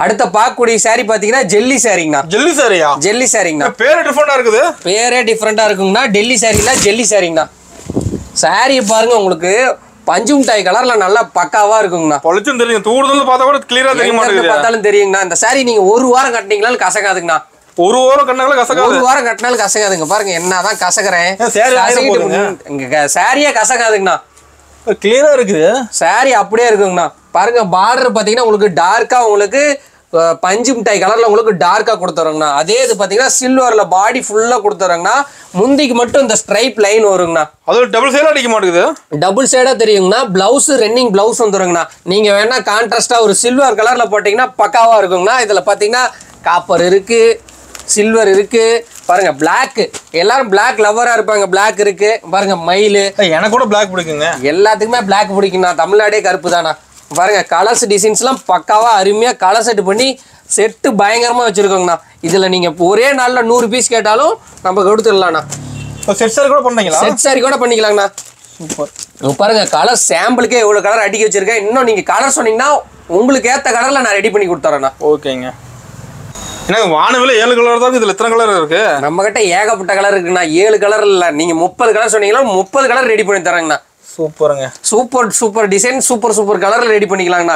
அடுத்த பார்க்கக்கூடிய சாரி பாத்தீங்கன்னா ஜெல்லி சாரிங்கண்ணா. ஜெல்லி சாரியா? ஜெல்லி சாரிங்கண்ணா. பேரே டிஃபரெண்டா இருக்குது. பேரே டிஃபரெண்டா இருக்குங்கண்ணா. டெல்லி சாரில ஜெல்லி சாரிங்கண்ணா. சாரி பாருங்க உங்களுக்கு பஞ்சு மிட்டாய் கலர்ல நல்லா பக்காவா இருக்குங்கண்ணா. பொளிச்சும் தெரியும். தூரத்துல பார்த்தா கூட கிளியரா தெரிய மாட்டேங்குது. பார்த்தாலும் தெரியுங்கண்ணா. இந்த சாரி நீங்க ஒரு வாரம் கட்டினீங்களாலும் கசக்காதுங்கண்ணா. ஒரு வாரம் கட்டினாலும் கசக்காது. ஒரு வாரம் கட்டினாலும் கசக்காதுங்க. பாருங்க என்னதான் கசக்குறேன். சாரியே கசக்காதுங்கண்ணா. கிளியரா இருக்குது சாரி, அப்படியே இருக்குங்கண்ணா. பாருங்க பார்டர் பாத்தீங்கன்னா உங்களுக்கு டார்க்கா, உங்களுக்கு பஞ்சு மிட்டாய் கலர்ல உங்களுக்கு டார்க்கா கொடுத்துறோங்கண்ணா. அதே இது பாத்தீங்கன்னா சில்வர்ல பாடி ஃபுல்லா கொடுத்துறோங்கண்ணா. முந்திக்கு மட்டும் இந்த ஸ்ட்ரைப் லைன் வருங்கண்ணா. அது டபுள் சைடா அடிக்க மாட்டேங்குது. டபுள் சைடா தெரியுங்கண்ணா. பிளவுஸ் ரன்னிங் பிளவுஸ் வந்துருங்கண்ணா. நீங்க வேணா கான்ட்ராஸ்டா ஒரு சில்வர் கலர்ல போட்டீங்கன்னா பக்காவா இருக்குங்கண்ணா. இதுல பாத்தீங்கன்னா காப்பர் இருக்கு, சில்வர் இருக்கு. பாருங்க பிளாக், எல்லாரும் பிளாக் லவ்வரா இருப்பாங்க. பிளாக் இருக்கு பாருங்க. மயிலு, எனக்கு கூட பிளாக் பிடிக்குங்க. எல்லாத்துக்குமே பிளாக் பிடிக்கும்ண்ணா. தமிழ்நாடே கருப்பு தானா. பாருங்க கலர்ஸ் டிசைன்ஸ்லாம் பக்காவா அருமையா கலர் செட் பண்ணி செட்டு பயங்கரமா வச்சிருக்கோங்கண்ணா. இதுல நீங்க ஒரே நாள்ல 100 பீஸ் கேட்டாலும் நம்ம கொடுத்துடலாம்ண்ணா. செட் சாரி கூட பண்ணீங்களா? செட் சாரி கூட பண்ணிக்கலாங்கண்ணா. சூப்பர். பாருங்க கலர் சாம்பிளுக்கே எவ்வளவு கலர் அடிக்க வச்சிருக்கேன். இன்னும் நீங்க கலர் சொன்னீங்கன்னா உங்களுக்கு ஏத்த கலர்ல நான் ரெடி பண்ணி கொடுத்துறேண்ணா. ஓகேங்க. எனக்கு வானவில 7 கலர் தான். இதுல எத்தனை கலர் இருக்கு? நம்ம கிட்ட ஏகப்பட்ட கலர் இருக்குண்ணா. 7 கலர் இல்ல, நீங்க 30 கலர் சொன்னீங்கன்னா 30 கலர் ரெடி பண்ணி தரேங்கண்ணா. சூப்பருங்க. சூப்பர் டிசைன், சூப்பர் கலர்ல ரெடி பண்ணிக்கலாங்கண்ணா.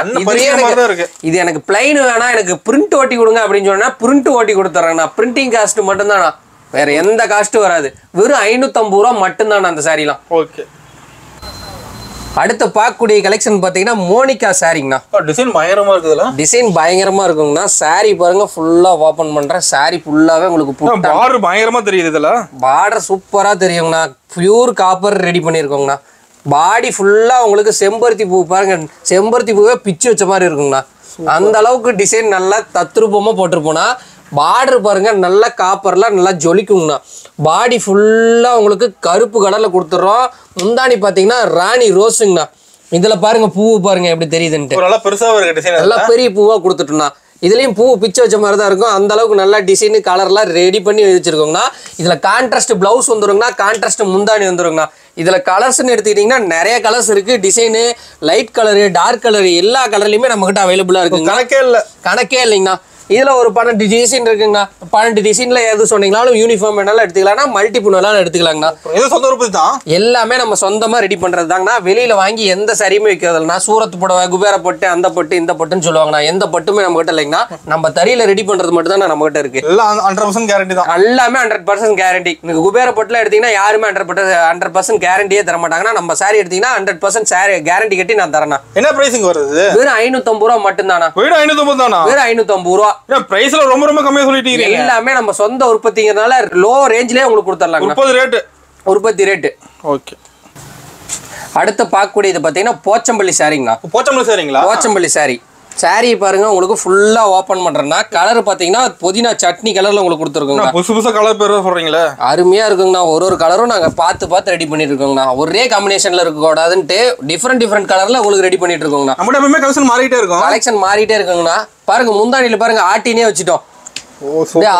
இது எனக்கு பிளைன் வேணா, எனக்கு பிரிண்ட் ஓட்டி கொடுங்க அப்படின்னு சொன்னா பிரிண்ட் ஓட்டி கொடுத்துறேங்கண்ணா. பிரிண்டிங் காஸ்ட் மட்டும்தானா, வேற எந்த காஸ்ட்டும் வராது. வெறும் 550 ரூபா மட்டும்தானா அந்த சாரிலாம். ஓகே. அடுத்து பார்க்கக்கூடிய கலெக்ஷன் பாத்தீங்கன்னா மோனிகா சாரிங்கண்ணா. டிசைன் பயங்கரமா இருக்குதுல. டிசைன் பயங்கரமா இருக்குங்கண்ணா. சாரி பாருங்க ஃபுல்லா ஓபன் பண்றேன். சாரி ஃபுல்லாவே உங்களுக்கு பார்டர் பயங்கரமா தெரியுது. இதுல பார்டர் சூப்பரா தெரியுங்கண்ணா. பியூர் காப்பர் ரெடி பண்ணிருக்கோங்கண்ணா. பாடி ஃபுல்லா உங்களுக்கு செம்பருத்தி பூ பாருங்க. செம்பருத்தி பூவே பிச்சு வச்ச மாதிரி இருக்குங்கண்ணா. அந்த அளவுக்கு டிசைன் நல்லா தத்ரூபமா போட்டிருப்போம்னா. பார்டர் பாருங்க நல்லா காப்பர்ல நல்லா ஜொலிக்குங்கண்ணா. பாடி ஃபுல்லா உங்களுக்கு கருப்பு கலர்ல கொடுத்துறோம். முந்தானி பாத்தீங்கன்னா ராணி ரோஸுங்கண்ணா. இதுல பாருங்க பூ பாருங்க எப்படி தெரியுதுன்ட்டு. நல்லா பெருசா இருக்கு டிசைன். நல்லா பெரிய பூவா கொடுத்துட்டோம்னா. இதுலயும் பூ பிச்சு வச்ச மாதிரி தான் இருக்கும். அந்த அளவுக்கு நல்லா டிசைன் கலர்லாம் ரெடி பண்ணி வச்சிருக்கோங்கண்ணா. இதுல கான்ட்ராஸ்ட் பிளவுஸ் வந்துருங்கண்ணா. கான்ட்ராஸ்ட் முந்தானி வந்துருங்கண்ணா. இதுல கலர்ஸ்ன்னு எடுத்துக்கிட்டீங்கன்னா நிறைய கலர்ஸ் இருக்கு. Design light colour, dark colour, எல்லா கலர்லயுமே நம்ம கிட்ட அவைலபிளா இருக்குங்க. கணக்கே இல்லைங்கண்ணா. இதுல ஒரு 12 டிசைன் இருக்குங்கண்ணா. 12 டிசைன்ல எது சொன்னீங்களாலும் யூனிஃபார்ம் வேணாலும் எடுத்துக்கலாம், மல்டிபிள் வேணாலும் எடுத்துக்கலாங்கண்ணா. சொந்த உற்பத்தி தான். எல்லாமே நம்ம சொந்தமா ரெடி பண்றது தாங்கண்ணா. வெளியில வாங்கி எந்த சரியுமே வைக்கிறதுனா சூரத் புடவை, குபேர பட்டு, அந்த பட்டு இந்த பட்டுன்னு சொல்லுவாங்கண்ணா. எந்த பட்டுமே நம்ம கிட்ட இல்லைங்கண்ணா. நம்ம தறியில ரெடி பண்றது மட்டும் தான் நம்ம கிட்ட இருக்கு. எல்லாம் 100% கேரண்டி தான். எல்லாமே 100% கேரண்டி. நீங்க குபேர பட்டுல எடுத்தீங்கன்னா யாருமே 100% கேரண்டியே தர மாட்டாங்கன்னா. நம்ம சாரி எடுத்தீங்கன்னா 100% சாரி கேரண்டி கட்டி நான் தரேன். என்ன பிரைசிங் வருது? வெறும் 550 ரூபா மட்டும் தானா. வெறும் 550 தானா? வெறும் 550 ரூபா. பிரைஸ்ல ரொம்ப கம்மியா சொல்லிட்டீங்க. எல்லாமே நம்ம சொந்த உற்பத்திங்கறனால லோ ரேஞ்சிலே உங்களுக்கு கொடுத்துறலாங்க. உற்பத்தி ரேட். ஓகே. அடுத்து பார்க்கக்கூடியது பாத்தீங்கன்னா போச்சம்பள்ளி சாரிங்கண்ணா. போச்சம்பள்ளி சாரிங்களா? போச்சம்பள்ளி சாரி. சாரி பாருங்க உங்களுக்கு ஃபுல்லா ஓபன் பண்றேன்னா கலர் பாத்தீங்கன்னா புதினா சட்னி கலர்ல உங்களுக்கு கொடுத்துருக்கோங்க. புதுசா கலர் பேர் சொல்றீங்களா? அருமையா இருக்குங்கண்ணா. ஒரு கலரும் நாங்க பார்த்து ரெடி பண்ணிட்டு இருக்கோங்கண்ணா. ஒரே காம்பினேஷன்ல இருக்க கூடாதுன்ட்டு டிஃபரெண்ட் கலர்ல உங்களுக்கு ரெடி பண்ணிட்டு இருக்கோங்கண்ணா. நம்ம எப்பவுமே கலெக்ஷன் மாறிட்டே இருக்குங்கண்ணா. பாருங்க முந்தானில பாருங்க ஆட்டினே வச்சுட்டோம்.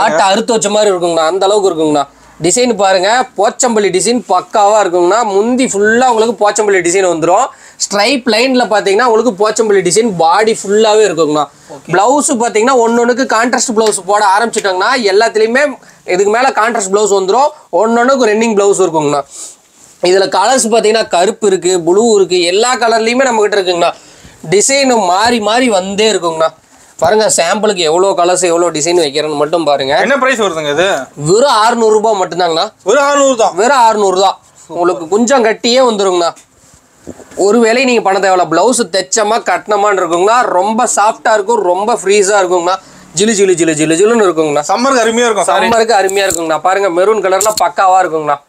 ஆட்டை அறுத்து வச்ச மாதிரி இருக்குங்கண்ணா. அந்த அளவுக்கு இருக்குங்கண்ணா. டிசைன் பாருங்க போச்சம்பள்ளி டிசைன் பக்காவா இருக்குங்கண்ணா. முந்தி ஃபுல்லா உங்களுக்கு போச்சம்பள்ளி டிசைன் வந்துடும். ஸ்ட்ரைப் லைன்ல பாத்தீங்கன்னா உங்களுக்கு போச்சம்பள்ளி டிசைன் பாடி ஃபுல்லாவே இருக்குங்கண்ணா. பிளவுஸ் பாத்தீங்கன்னா ஒன்னொன்னுக்கு கான்ட்ராஸ்ட் பிளவுஸ் போட ஆரம்பிச்சிட்டாங்கன்னா எல்லாத்துலயுமே இதுக்கு மேல கான்ட்ராஸ்ட் பிளவுஸ் வந்துடும். ஒன்னொன்னுக்கு ரன்னிங் பிளவுஸ் இருக்குங்கண்ணா. இதுல கலர்ஸ் பாத்தீங்கன்னா கருப்பு இருக்கு, ப்ளூ இருக்கு, எல்லா கலர்லயுமே நம்ம கிட்ட இருக்குங்கண்ணா. டிசைன் மாறி வந்தே இருக்குங்கண்ணா. பாருங்க சாம்பிளுக்கு எவ்வளவு கலர்ஸ் எவ்வளவு டிசைன் வைக்கிறேன்னு மட்டும் பாருங்க. என்ன பிரைஸ் வருதுங்க இது? வெறும் 600 ரூபாய் மட்டும் தாங்கண்ணா. வெறும் 600 தான். வெறும் 600 தான். உங்களுக்கு கொஞ்சம் கட்டியே வந்துருங்கண்ணா. ஒரு வேளை நீங்க பண்ண தேவையில்ல. பிளவுஸ் தைச்சமா கட்டணமான்னு இருக்குங்கண்ணா. ரொம்ப சாஃப்டா இருக்கும், ரொம்ப ஃப்ரீஸா இருக்குங்கண்ணா. ஜிலுன்னு இருக்குங்கண்ணா. சம்மருக்கு அருமையா இருக்கும். சம்மருக்கு அருமையா இருக்குங்கண்ணா. பாருங்க மெரூன் கலர்ல பக்காவா இருக்குங்கண்ணா.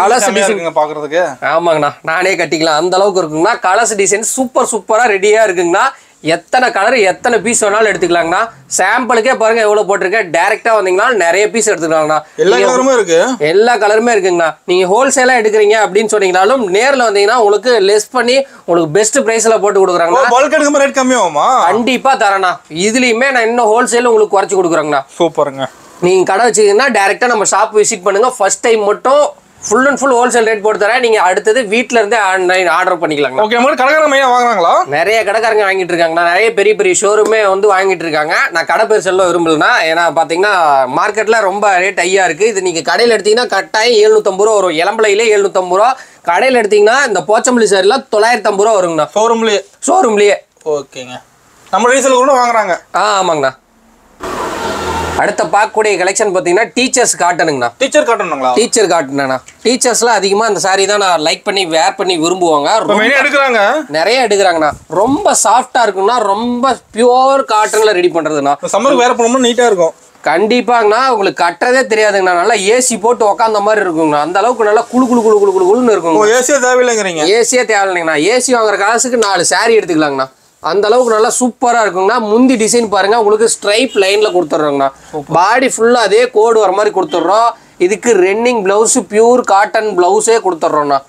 கலர்ஸ் டிசைன் பாக்குறதுக்கு ஆமாங்கண்ணா. நானே கட்டிக்கலாம் அந்த அளவுக்கு இருக்குங்கண்ணா. கலர்ஸ் டிசைன் சூப்பரா ரெடியா இருக்குங்கண்ணா. எத்தனை கலர் எத்தனை பீஸ் வேணாலும் எடுத்துக்கலாங்கண்ணா. சாம்பிளுக்கே பாருங்க எவ்வளவு போட்டிருக்கேன். டைரக்டா வந்தீங்கன்னா நிறைய பீஸ் எடுத்துக்கலாங்கண்ணா. எல்லா கலருமே இருக்குங்கண்ணா. நீங்க ஹோல்சேலா எடுக்கிறீங்க அப்படின்னு சொன்னீங்கன்னாலும் நேர்ல வந்தீங்கன்னா உங்களுக்கு லெஸ் பண்ணி உங்களுக்கு பெஸ்ட் பிரைஸ்ல போட்டு கொடுக்குறாங்கண்ணா. கண்டிப்பா தரேண்ணா. இதுலயுமே நான் இன்னும் ஹோல்சேல் உங்களுக்கு குறைச்சு கொடுக்குறேங்கண்ணா. சூப்பருங்க. நீங்க கடை வச்சிருக்கீங்கன்னா டைரக்டா நம்ம ஷாப் விசிட் பண்ணுங்க. ஃபர்ஸ்ட் டைம் மட்டும் full and full wholesale rate போட்டு தரேன். நீங்க அடுத்தது வீட்ல இருந்தே ஆன்லைன் ஆர்டர் பண்ணிக்கலாங்க. ஓகே. நம்ம கடைக்காரங்க மெயினா வாங்குறாங்களா? நிறைய கடைக்காரங்க வாங்கிட்டு இருக்காங்க. நிறைய பெரிய ஷோரூமே வந்து வாங்கிட்டு இருக்காங்க. நான் கடை பேர் சொல்ல விரும்பலனா. ஏன்னா பாத்தீங்கன்னா மார்க்கெட்ல ரொம்ப ரேட் ஹையா இருக்கு. இது நீங்க கடையில எடுத்தீங்கன்னா கட்டாயம் 750 ரூபா வரும். இளம்பலையிலே 750 ரூபா. கடையில எடுத்தீங்கன்னா இந்த போச்சம்பள்ளி சாரில 950 ரூபா வருங்கண்ணா. ஷோரூம்லயே. ஓகேங்க. நம்ம ரீசேல் கூட வாங்குறாங்க. ஆமாங்கண்ணா. அடுத்த பார்க்கக்கூடிய கலெக்ஷன் பார்த்தீங்கன்னா டீச்சர்ஸ் காட்டனுங்கண்ணா. டீச்சர் காட்டனுங்களா? டீச்சர் காட்டனா. டீச்சர்ஸ்லாம் அதிகமாக அந்த சாரி தான் நான் லைக் பண்ணி வேர் பண்ணி விரும்புவாங்க. எடுக்கிறாங்க, நிறைய எடுக்கிறாங்கண்ணா. ரொம்ப சாஃப்டா இருக்குங்கண்ணா. ரொம்ப பியூர் காட்டன்ல ரெடி பண்றதுண்ணா. சம்மருக்கு வேர் பண்ணோம்னா நீட்டா இருக்கும். கண்டிப்பாங்கண்ணா. உங்களுக்கு கட்டுறதே தெரியாதுங்கண்ணா. நல்லா ஏசி போட்டு உட்காந்த மாதிரி இருக்குங்கண்ணா. அந்த அளவுக்கு நல்லா குழு குழு குழு குழு குழுன்னு இருக்கும். ஏசியே தேவையில்லைங்கிறீங்க? ஏசியே தேவையில்லைங்கண்ணா. ஏசி வாங்குற காசுக்கு 4 சாரி எடுத்துக்கலாங்கண்ணா. அந்த அளவுக்கு நல்லா சூப்பரா இருக்குங்கண்ணா. முந்தி டிசைன் பாருங்க, உங்களுக்கு ஸ்ட்ரைப் லைன்ல கொடுத்துட்றோங்கண்ணா. பாடி ஃபுல்லா அதே கோடு வர மாதிரி கொடுத்துட்றோம். இதுக்கு ரன்னிங் பிளவுஸ் பியூர் காட்டன் பிளவுஸே கொடுத்துட்றோம்ண்ணா.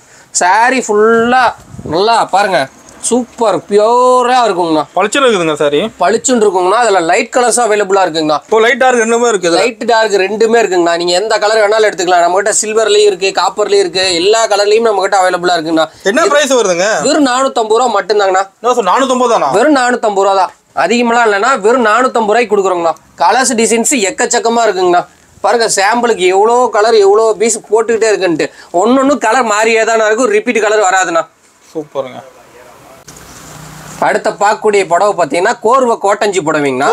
சாரி ஃபுல்லா நல்லா பாருங்க, சூப்பர் பியூரா இருக்குங்கண்ணா. பளிச்சுன்னு இருக்குதுங்க சாரி. பளிச்சுன்னு இருக்குங்கண்ணா. அதில் லைட் கலர்ஸும் அவைலபிளா இருக்குங்கண்ணா. லைட் டார்க் ரெண்டுமே இருக்குது. லைட் டார்க் ரெண்டுமே இருக்குங்கண்ணா. நீங்க எந்த கலர் வேணாலும் எடுத்துக்கலாம். நம்ம கிட்ட சில்வர்லயும் இருக்கு, காப்பர்லயும் இருக்கு. எல்லா கலர்லயும் நம்ம கிட்ட அவைலபிளா இருக்குங்கண்ணா. என்ன பிரைஸ் வருதுங்க? வெறும் 450 ரூபா மட்டும்தாங்கண்ணா. 450 தானா? வெறும் 450 ரூபா தான். அதிகமெல்லாம் இல்லைன்னா வெறும் 450 ரூபாய்க்கு கொடுக்குறோங்கண்ணா. கலர்ஸ் டிசைன்ஸ் எக்கச்சக்கமா இருக்குங்கண்ணா. பாருங்க, சாம்பிளுக்கு எவ்வளோ கலர் எவ்வளோ பீஸ் போட்டுக்கிட்டே இருக்குன்ட்டு. ஒன்னொன்னு கலர் மாறியே தானே இருக்கும். ரிப்பீட் கலர் வராதுண்ணா. சூப்பருங்க. அடுத்த பார்க்கக்கூடிய புடவை பார்த்தீங்கன்னா கோர்வை கோட்டஞ்சி புடவைங்கண்ணா.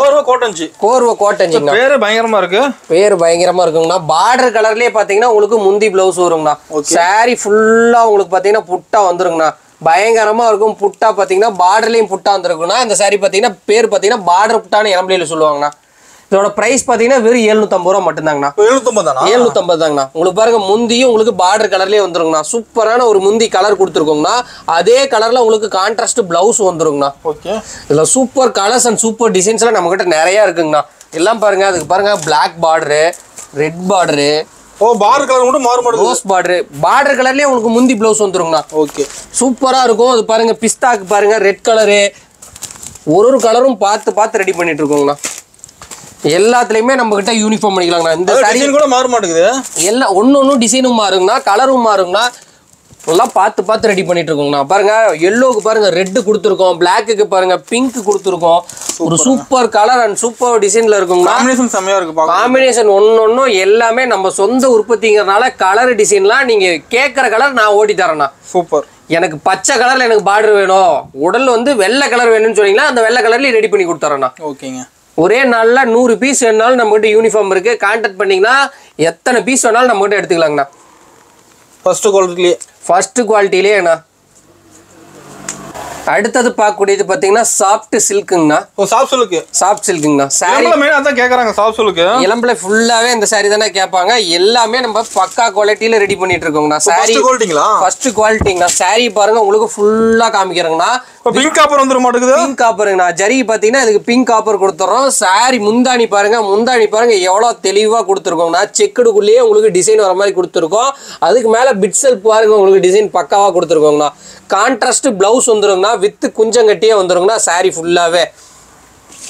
கோர்வை கோட்டஞ்சிங்க. பேரு பயங்கரமா இருக்கு. பேரு பயங்கரமா இருக்குங்கண்ணா. பார்டர் கலர்லயே பாத்தீங்கன்னா உங்களுக்கு முந்தி பிளவுஸ் வருங்கண்ணா. சாரி ஃபுல்லா உங்களுக்கு பாத்தீங்கன்னா புட்டா வந்துருங்கண்ணா. பயங்கரமா இருக்கும். புட்டா பாத்தீங்கன்னா பார்டர்லயும் புட்டா வந்துருக்குண்ணா. இந்த சாரி பாத்தீங்கன்னா பேர் பாத்தீங்கன்னா பார்டர் புட்டான்னு இளம்பிள்ளையில சொல்லுவாங்கண்ணா. இதோட பிரைஸ் பாத்தீங்கன்னா வெறும் 750 ரூபா மட்டும்தாங்கண்ணா. 750 தாங்கண்ணா. உங்களுக்கு பாருங்க, முந்தியும் உங்களுக்கு பார்டர் கலர்லயே வந்துருங்கண்ணா. சூப்பரான ஒரு முந்தி கலர் கொடுத்துருக்கோங்கண்ணா. அதே கலர்ல உங்களுக்கு கான்ட்ராஸ்ட் பிளவுஸ் வந்துருங்கண்ணா. இதுல super colours and super designs எல்லாம் நம்ம கிட்ட நிறைய இருக்குங்கண்ணா. எல்லாம் பாருங்க, அதுக்கு பாருங்க black border, red border, border colour மட்டும் மாறும், ரோஸ் பார்டர். பார்டர் கலர்லயே உங்களுக்கு முந்தி பிளவுஸ் வந்துருங்கண்ணா. ஓகே, சூப்பரா இருக்கும். அது பாருங்க, பிஸ்தாக்கு பாருங்க ரெட் கலரு. ஒரு கலரும் பார்த்து பார்த்து ரெடி பண்ணிட்டு இருக்கோங்கண்ணா. எல்லாத்துலயுமே நம்ம கிட்ட யூனிஃபார்ம் பண்ணிக்கலாங்கண்ணா. இந்த சாரி கூட மாற மாட்டேங்குது. எல்லாம் ஒன்னொன்னும் டிசைனும் மாறுங்கண்ணா, கலரும் மாறுங்கண்ணா. எல்லாம் பார்த்து பார்த்து ரெடி பண்ணிட்டு இருக்கோங்கண்ணா. பாருங்க, எல்லோவுக்கு பாருங்க ரெட்டு கொடுத்துருக்கோம், பிளாக்குக்கு பாருங்க பிங்க் கொடுத்துருக்கோம். ஒரு சூப்பர் கலர் அண்ட் சூப்பர் டிசைன்ல இருக்குங்கண்ணா. காம்பினேஷன் செமையா இருக்கு. காம்பினேஷன் ஒன்னொன்னும் எல்லாமே நம்ம சொந்த உற்பத்திங்கிறதுனால கலர் டிசைன்லாம் நீங்க கேட்குற கலர் நான் ஓட்டி தரேண்ணா. சூப்பர். எனக்கு பச்சை கலர்ல எனக்கு பார்டர் வேணும், உடல் வந்து வெள்ளை கலர் வேணும்னு சொன்னீங்கன்னா அந்த வெள்ளை கலர்லயும் ரெடி பண்ணி கொடுத்துறேண்ணா. ஓகேங்க. ஒரே நாள்ல 100 பீஸ் வேணாலும் நம்ம கிட்ட யூனிஃபார்ம் இருக்கு. கான்டாக்ட் பண்ணீங்கன்னா எத்தனை பீஸ் வேணாலும் நம்ம கிட்ட எடுத்துக்கலாங்கண்ணா. ஃபர்ஸ்ட் குவாலிட்டிலேயே அண்ணா. அடுத்தது பார்க்கக்கூடியது பாத்தீங்கன்னா சாஃப்ட் சில்க்குங்கண்ணா. சாஃப்ட் சில்க்குங்கண்ணா. சாரி அதான் கேக்குறாங்க. சாஃப்ட் சில்க்கு இளம்பிள்ளை ஃபுல்லாவே இந்த சாரி தானே கேட்பாங்க. எல்லாமே நம்ம பக்கா குவாலிட்டியில ரெடி பண்ணிட்டு இருக்கோங்கண்ணா. சாரி ஃபர்ஸ்ட் குவாலிட்டிங்கண்ணா. சாரி பாருங்க, உங்களுக்கு ஃபுல்லா காமிக்கிறேங்கண்ணா. பிங்க் காப்பர் வந்துட மாட்டேங்குது. பிங்க் காப்பருங்கண்ணா. ஜரி பாத்தீங்கன்னா இதுக்கு பிங்க் காப்பர் கொடுத்துறோம். சாரி முந்தாணி பாருங்க, முந்தாணி பாருங்க எவ்வளவு தெளிவா கொடுத்துருக்கோங்கண்ணா. செக்குடுக்குள்ளேயே உங்களுக்கு டிசைன் வர மாதிரி கொடுத்துருக்கோம். அதுக்கு மேல பிட்ஸல் பாருங்க, உங்களுக்கு டிசைன் பக்காவா கொடுத்துருக்கோங்கண்ணா. கான்ட்ராஸ்ட் பிளவுஸ் வந்துருங்கண்ணா. வித்து குஞ்சம் கட்டியே வந்துருங்கண்ணா. சாரி ஃபுல்லாவே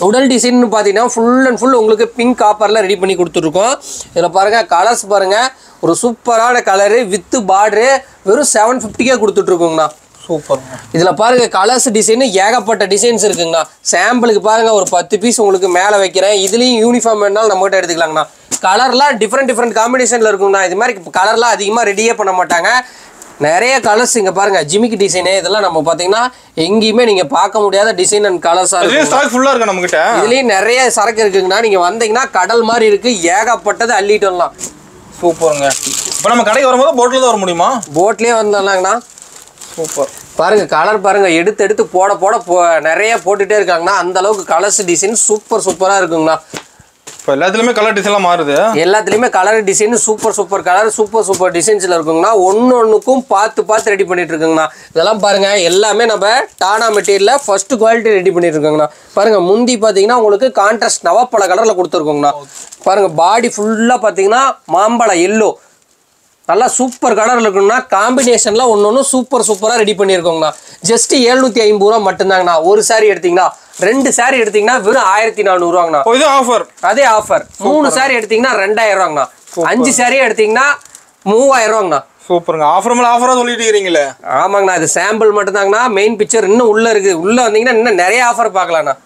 உடல் டிசைன் பாத்தீங்கன்னா ஃபுல் அண்ட் ஃபுல் உங்களுக்கு பிங்க் காப்பர்ல ரெடி பண்ணி கொடுத்துருக்கோம். இதுல பாருங்க கலர்ஸ் பாருங்க, ஒரு சூப்பரான கலரு வித்து பார்டரு வெறும் 750 கொடுத்துட்டு இருக்கோங்கண்ணா. சூப்பர். இதுல பாருங்க கலர்ஸ் டிசைன் ஏகப்பட்ட டிசைன்ஸ் இருக்குங்கண்ணா. சாம்பிளுக்கு பாருங்க ஒரு 10 பீஸ் உங்களுக்கு மேல வைக்கிறேன். இதுலயும் யூனிஃபார்ம் வேணாலும் நம்ம கிட்ட எடுத்துக்கலாங்கண்ணா. கலர்லாம் டிஃப்ரெண்ட் காம்பினேஷன்ல இருக்குங்கண்ணா. இது மாதிரி கலர்லாம் அதிகமா ரெடியே பண்ண மாட்டாங்க. நிறைய கலர்ஸ் இங்க பாருங்க, ஜிமிக்கி டிசைனு இதெல்லாம் நம்ம பாத்தீங்கன்னா எங்கேயுமே நீங்க பார்க்க முடியாத டிசைன் அண்ட் கலர்ஸா இருக்கு நம்ம கிட்ட. இதுலயும் நிறைய சரக்கு இருக்குங்கண்ணா. நீங்க வந்தீங்கன்னா கடல் மாதிரி இருக்கு, ஏகப்பட்டது அள்ளிட்டு வரலாம். சூப்பருங்க. இப்போ நம்ம கடைக்கு வரும்போது போட்ல தான் வர முடியுமா? போட்லயே வந்துடலாங்கண்ணா. சூப்பர். பாருங்க கலர் பாருங்க, எடுத்து போட நிறைய போட்டுட்டே இருக்காங்கண்ணா. அந்த அளவுக்கு கலர்ஸ் டிசைன் சூப்பரா இருக்குங்கண்ணா. இப்போ எல்லாத்துலயுமே கலர் டிசைன்லாம் மாறுது. எல்லாத்துலயுமே colour design super colour super டிசைன்ஸ்ல இருக்குங்கண்ணா. ஒன்னொன்னுக்கும் பார்த்து ரெடி பண்ணிட்டு இருக்குங்கண்ணா. இதெல்லாம் பாருங்க எல்லாமே நம்ம டானா மெட்டீரியல்ல ஃபர்ஸ்ட் குவாலிட்டி ரெடி பண்ணிட்டு இருக்கோங்கண்ணா. பாருங்க முந்தி பாத்தீங்கன்னா உங்களுக்கு கான்ட்ராஸ்ட் நவப்பழ கலர்ல கொடுத்துருக்கோங்கண்ணா. பாருங்க பாடி ஃபுல்லா பாத்தீங்கன்னா மாம்பழ எல்லோ நல்லா சூப்பர் கலர்ல இருக்குங்கண்ணா. காம்பினேஷன்லாம் ஒன்னொன்னு சூப்பரா ரெடி பண்ணிருக்கோங்கண்ணா. ஜஸ்ட் 750 ரூபா மட்டும்தாங்கண்ணா. ஒரு சாரி எடுத்தீங்கன்னா, 2 சாரி எடுத்தீங்கன்னா வெறும் 1400 ரூபாங்கண்ணா. இது ஆஃபர். அதே ஆஃபர். 3 சாரி எடுத்தீங்கன்னா 2000 ரூபாங்கண்ணா. 5 சாரி எடுத்தீங்கன்னா 3000 ரூபாங்கண்ணா. சூப்பருங்க. ஆஃபர் மேல ஆஃபரா சொல்லிட்டு இருக்கீங்களே. ஆமாங்கண்ணா, இது சாம்பிள் மட்டும்தாங்கண்ணா. மெயின் பிக்சர் இன்னும் உள்ள இருக்கு. உள்ள வந்தீங்கன்னா இன்னும் நிறைய ஆஃபர் பார்க்கலாம்ண்ணா.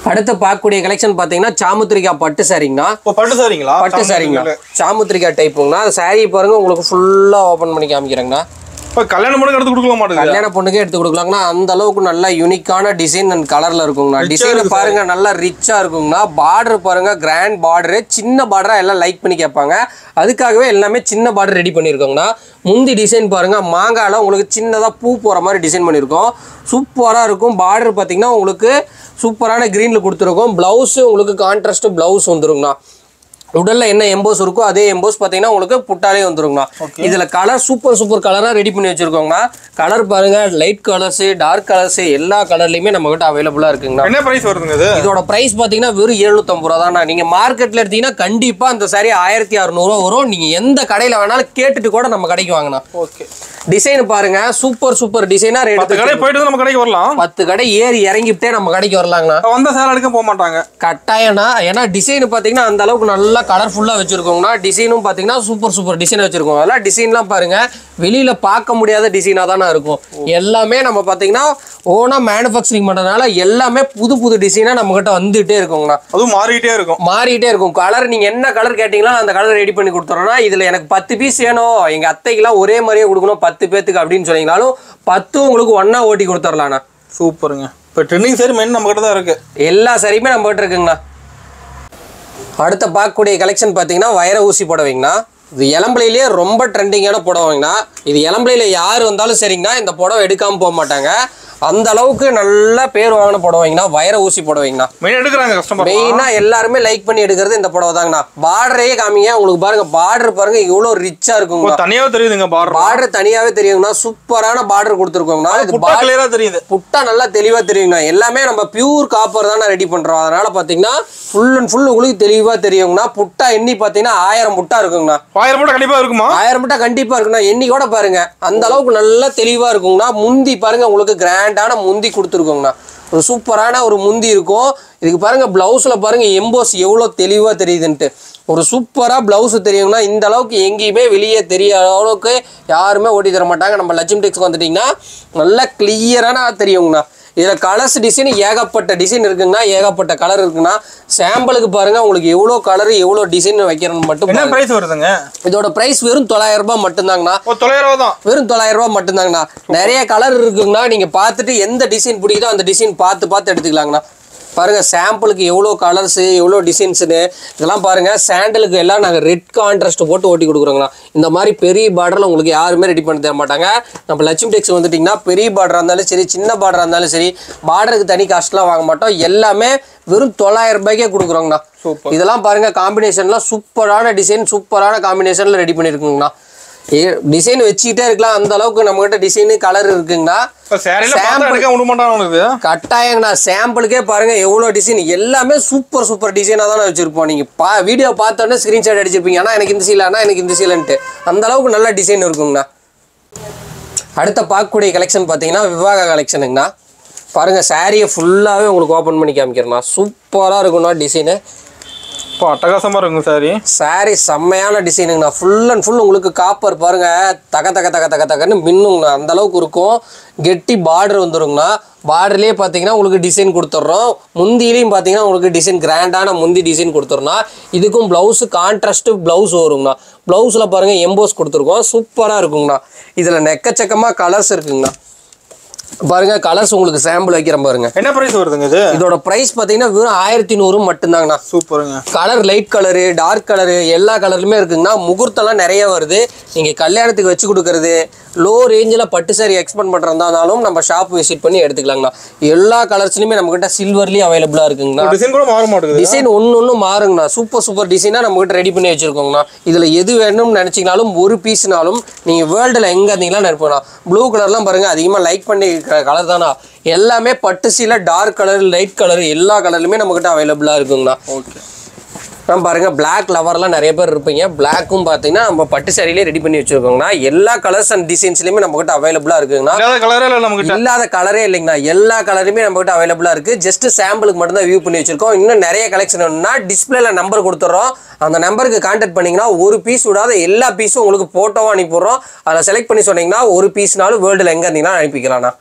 அடுத்து பார்க்கக்கூடிய கலெக்ஷன் பாத்தீங்கன்னா சாமுத்திரிகா பட்டு சாரிங்கண்ணா. பட்டு சாரிங்களா? பட்டு சாரிங்கண்ணா. சாமுத்திரிகா டைப்புங்கண்ணா. அந்த சாரி பாருங்க உங்களுக்கு ஃபுல்லா ஓபன் பண்ணி காமிக்கிறேங்கண்ணா. கல்யாண பொண்ணுக்கு எடுத்து கொடுக்க மாட்டேங்குது. கல்யாண பொண்ணுக்கே எடுத்து கொடுக்கலாங்கண்ணா. அந்த அளவுக்கு நல்ல யூனிக்கான டிசைன் அண்ட் கலர்ல இருக்குங்கண்ணா. டிசைன் பாருங்க நல்லா ரிச்சா இருக்குங்கண்ணா. பார்டர் பாருங்க கிராண்ட் பார்டரு, சின்ன பார்டரா எல்லாம் லைக் பண்ணி கேட்பாங்க. அதுக்காகவே எல்லாமே சின்ன பார்டர் ரெடி பண்ணியிருக்கோங்கண்ணா. முந்தி டிசைன் பாருங்க மாங்கால உங்களுக்கு சின்னதா பூ போற மாதிரி டிசைன் பண்ணியிருக்கோம். சூப்பரா இருக்கும். பார்டர் பார்த்தீங்கன்னா உங்களுக்கு சூப்பரான கிரீன்ல கொடுத்துருக்கோம். பிளவுஸ் உங்களுக்கு கான்ட்ராஸ்ட் பிளவுஸ் வந்துருங்கண்ணா. உடல்ல என்ன எம்போஸ் இருக்கோ அதே எம்போஸ் பார்த்தீங்கன்னா உங்களுக்கு புட்டாலே வந்துருங்கண்ணா. இதுல கலர் சூப்பர் கலரா ரெடி பண்ணி வச்சிருக்கோங்கண்ணா. கலர் பாருங்க லைட் கலர்ஸ், டார்க் கலர்ஸ் எல்லா கலர்லயுமே நம்ம கிட்ட அவைலபிளா இருக்குங்கண்ணா. என்ன பிரைஸ் வருதுங்க இது? இதோட பிரைஸ் பாத்தீங்கன்னா வெறும் 750 ரூபா தான். நீங்க மார்க்கெட்ல எடுத்தீங்கன்னா கண்டிப்பா அந்த சாரி 1600 ரூபா வரும். நீங்க எந்த கடையில வேணாலும் கேட்டுட்டு கூட நம்ம கடைக்கு வாங்கண்ணா. ஓகே. டிசைன் பாருங்க சூப்பர் டிசைனா. 10 கடை போயிட்டு நம்ம கடைக்கு வரலாம். 10 கடை ஏறி இறங்கிட்டே நம்ம கடைக்கு வரலாங்கண்ணா. வந்த சேலை எடுக்க போக மாட்டாங்க கட்டாயம்னா. ஏன்னா டிசைன் பாத்தீங்கன்னா அந்த அளவுக்கு நல்லா கலர்ஃபுல்லா வச்சிருக்கோங்கண்ணா. டிசைனும் பாத்தீங்கன்னா சூப்பர் டிசைன் வச்சிருக்கோம். அதெல்லாம் டிசைன்லாம் பாருங்க வெளியில பார்க்க முடியாத டிசைனா தானே இருக்கும். எல்லாமே நம்ம பாத்தீங்கன்னா ஓனா மேனுஃபேக்சரிங் பண்றதுனால எல்லாமே புது டிசைனா நம்ம கிட்ட வந்துட்டே இருக்குங்கண்ணா. அதுவும் மாறிட்டே இருக்கும். கலர் நீங்க என்ன கலர் கேட்டீங்களோ அந்த கலர் ரெடி பண்ணி கொடுத்துறோம்னா. இதுல எனக்கு 10 பீஸ் வேணும், எங்க அத்தைக்கெல்லாம் ஒரே மாதிரியே கொடுக்கணும் 10 பேத்துக்கு அப்படின்னு சொன்னீங்கனாலும் 10 உங்களுக்கு ஒன்னா ஓட்டி கொடுத்துடலாண்ணா. சூப்பருங்க. இப்போ ட்ரெண்டிங் சாரி மெயின் நம்ம கிட்ட தான் இருக்கு. எல்லா சாரியுமே நம்ம கிட்ட இருக்குங்கண்ணா. அடுத்த பார்க்கக்கூடிய கலெக்ஷன் பார்த்தீங்கன்னா வைர ஊசி புடவைங்கண்ணா. இது இளம்பிள்ளையிலேயே ரொம்ப ட்ரெண்டிங்கான புடவைங்கண்ணா. இது இளம்பிள்ளையில யார் வந்தாலும் சரிங்கண்ணா இந்த புடவை எடுக்காமல் போக மாட்டாங்க. அந்த அளவுக்கு நல்ல பேர் வாங்கின புடவைங்கண்ணா. வைர ஊசி புடவைங்கண்ணா. மெயினா எல்லாருமே லைக் பண்ணி எடுக்கிறது இந்த புடவை தாங்கண்ணா. பார்டரே காமிங்க. உங்களுக்கு பாருங்க பார்டர் பாருங்க எவ்வளவு ரிச்சா இருக்குங்க. தனியாவே தெரியுதுங்க. பார்டர் தனியாவே தெரியுங்கண்ணா. சூப்பரான பார்டர் கொடுத்துருக்கோங்கண்ணா. இது தெரியுது. புட்டா நல்லா தெளிவா தெரியுங்கண்ணா. எல்லாமே நம்ம பியூர் காப்பர் தானே ரெடி பண்றோம். அதனால பாத்தீங்கன்னா ஃபுல் அண்ட் ஃபுல் உங்களுக்கு தெளிவா தெரியுங்கண்ணா. புட்டா எண்ணி பாத்தீங்கன்னா 1000 புட்டா இருக்குங்கண்ணா. 1000 புட்டா கண்டிப்பா இருக்குமா? 1000 புட்டா கண்டிப்பா இருக்குண்ணா. எண்ணி கூட பாருங்க அந்த அளவுக்கு நல்லா தெளிவா இருக்குங்கண்ணா. முந்தி பாருங்க உங்களுக்கு கிராண்டான முந்தி கொடுத்துருக்கோங்கண்ணா. ஒரு சூப்பரான ஒரு முந்தி இருக்கும். இதுக்கு பாருங்க பிளவுஸ்ல பாருங்க எம்போஸ் எவ்வளவு தெளிவா தெரியுதுன்ட்டு. ஒரு சூப்பரா பிளவுஸ் தெரியுங்கண்ணா. இந்த அளவுக்கு எங்கேயுமே வெளியே தெரியாத அளவுக்கு யாருமே ஓட்டி தர மாட்டாங்க. நம்ம லட்சுமி டெக்ஸ்க்கு வந்துட்டீங்கன்னா நல்லா கிளியரான தெரியுங்கண்ணா. இதில் கலர்ஸ் டிசைன் ஏகப்பட்ட டிசைன் இருக்குங்கண்ணா. ஏகப்பட்ட கலர் இருக்குண்ணா. சாம்பிளுக்கு பாருங்க உங்களுக்கு எவ்வளோ கலர் எவ்வளோ டிசைன் வைக்கிறன்னு மட்டும். என்ன பிரைஸ் வருதுங்க? இதோட பிரைஸ் வெறும் 900 ரூபாய் மட்டும்தாங்கண்ணா. 900 தான். வெறும் 900 ரூபாய் மட்டும்தாங்கண்ணா. நிறைய கலர் இருக்குங்கண்ணா. நீங்க பார்த்துட்டு எந்த டிசைன் பிடிக்குதோ அந்த டிசைன் பார்த்து எடுத்துக்கலாங்கண்ணா. பாருங்க சாம்பிளுக்கு எவ்வளோ கலர்ஸ் எவ்வளோ டிசைன்ஸுன்னு இதெல்லாம் பாருங்க. சாண்டலுக்கு எல்லாம் நாங்கள் ரெட் கான்ட்ராஸ்ட் போட்டு ஓட்டி கொடுக்குறோங்கண்ணா. இந்த மாதிரி பெரிய பார்டரில் உங்களுக்கு யாருமே ரெடி பண்ணி தர மாட்டாங்க. நம்ம லட்சுமி டெக்ஸ் வந்துட்டிங்கன்னா பெரிய பார்டராக இருந்தாலும் சரி சின்ன பார்டராக இருந்தாலும் சரி பார்டருக்கு தனி காஸ்ட்லாம் வாங்க மாட்டோம். எல்லாமே வெறும் 900 ரூபாய்க்கே கொடுக்குறோங்கண்ணா. இதெல்லாம் பாருங்க காம்பினேஷன்லாம் சூப்பரான டிசைன் சூப்பரான காம்பினேஷனில் ரெடி பண்ணியிருக்குங்கண்ணா. டிசைன் வச்சுக்கிட்டே இருக்கலாம். அந்த அளவுக்கு நம்ம கிட்ட டிசைன் கலர் இருக்குங்கண்ணா. கட்டாயங்கண்ணா. சாம்பிளுக்கே பாருங்க எவ்வளோ டிசைன் எல்லாமே சூப்பர் டிசைனாக தானே வச்சிருப்போம். நீங்க வீடியோ பார்த்தோன்னே ஸ்கிரீன்ஷாட் அடிச்சிருப்பீங்க. ஆனால் எனக்கு இந்த சீலானா எனக்கு இந்த சீலன்ட்டு அந்த அளவுக்கு நல்ல டிசைன் இருக்குங்கண்ணா. அடுத்த பார்க்கக்கூடிய கலெக்ஷன் பார்த்தீங்கன்னா விவாக கலெக்ஷனுங்கண்ணா. பாருங்க சாரியை ஃபுல்லாகவே உங்களுக்கு ஓப்பன் பண்ணி காமிக்கிறேண்ணா. சூப்பராக இருக்குண்ணா டிசைனு. இப்போ அட்டகாசமாக இருக்குங்க சாரி செம்மையான டிசைனுங்கண்ணா. ஃபுல் அண்ட் ஃபுல் உங்களுக்கு காப்பர் பாருங்க தகன்னு மின்னுங்கண்ணா. அந்த அளவுக்கு இருக்கும். கெட்டி பார்டர் வந்துருங்கண்ணா. பார்டர்லேயே பார்த்தீங்கன்னா உங்களுக்கு டிசைன் கொடுத்துட்றோம். முந்திலையும் பார்த்தீங்கன்னா உங்களுக்கு டிசைன் கிராண்டான முந்தி டிசைன் கொடுத்துட்றோம். இதுக்கும் ப்ளவுஸு கான்ட்ராஸ்ட் ப்ளவுஸ் வருங்கண்ணா. ப்ளவுஸில் பாருங்கள் எம்போஸ் கொடுத்துருக்கோம். சூப்பராக இருக்குங்கண்ணா. இதில் நெக்கச்சக்கமாக கலர்ஸ் இருக்குங்கண்ணா. பாருங்க கலர்ஸ் உங்களுக்கு சாம்பிள் வைக்கிறேன் பாருங்க. என்ன பிரைஸ் வருதுங்க இது? இதோட பிரைஸ் பாத்தீங்கன்னா வெறும் 1100 மட்டும்தாங்கண்ணா. சூப்பருங்க. Colour light colour dark colour எல்லா கலருமே இருக்குங்கண்ணா. முகூர்த்தம்லாம் நிறைய வருது. நீங்க கல்யாணத்துக்கு வச்சு கொடுக்கறது லோ ரேஞ்சில் பட்டு சாரி எக்ஸ்பெண்ட் பண்ணுறதாலும் நம்ம ஷாப் விசிட் பண்ணி எடுத்துக்கலாங்கண்ணா. எல்லா கலர்ஸ்லையுமே நம்மகிட்ட சில்வர்லேயும் அவைலபிளாக இருக்குங்கண்ணா. டிசைன் கூட மாற மாட்டேங்குது. டிசைன் ஒன்று மாறுங்கண்ணா. சூப்பர் டிசைனாக நம்மகிட்ட ரெடி பண்ணி வச்சிருக்கோங்கண்ணா. இதில் எது வேணும்னு நினச்சிங்கனாலும் ஒரு பீஸ்னாலும் நீங்கள் வேர்ல்டில் எங்கே இருந்தீங்களா நினைப்போண்ணா. ப்ளூ கலர்லாம் பாருங்கள் அதிகமாக லைக் பண்ணி கலர் தானா. எல்லாமே பட்டு சீல டார்க் கலர் லைட் கலர் எல்லா கலர்லையுமே நம்மகிட்ட அவைலபிளாக இருக்குங்கண்ணா. ஓகே. நம்ம பாருங்க பிளாக் லவர்லாம் நிறைய பேர் இருப்பீங்க. பிளாக்கும் பார்த்தீங்கன்னா நம்ம பட்டு சாரியிலே ரெடி பண்ணி வச்சிருக்கோங்கண்ணா. எல்லா கலர்ஸ் அண்ட் டிசைன்ஸ்லையுமே நம்மகிட்ட அவைலபிளாக இருக்குங்கண்ணா. இல்லாத கலரே இல்லைங்கண்ணா. எல்லா கலருமே நம்மகிட்ட அவைலபிளாக இருக்குது. ஜஸ்ட் சாம்பிளுக்கு மட்டும்தான் வியூ பண்ணி வச்சிருக்கோம். இன்னும் நிறைய கலெக்ஷன் வேணும்னா டிஸ்பிளேல நம்பர் கொடுத்துட்றோம். அந்த நம்பருக்கு கான்டாக்ட் பண்ணிங்கன்னா ஒரு பீஸ் விடாத எல்லா பீஸும் உங்களுக்கு ஃபோட்டோவாக அனுப்பிடுறோம். அதில் செலக்ட் பண்ணி சொன்னீங்கன்னா ஒரு பீஸ்னாலும் வேர்ல்டில் எங்கே இருந்தீங்கன்னா அனுப்பிக்கலாம்ண்ணா.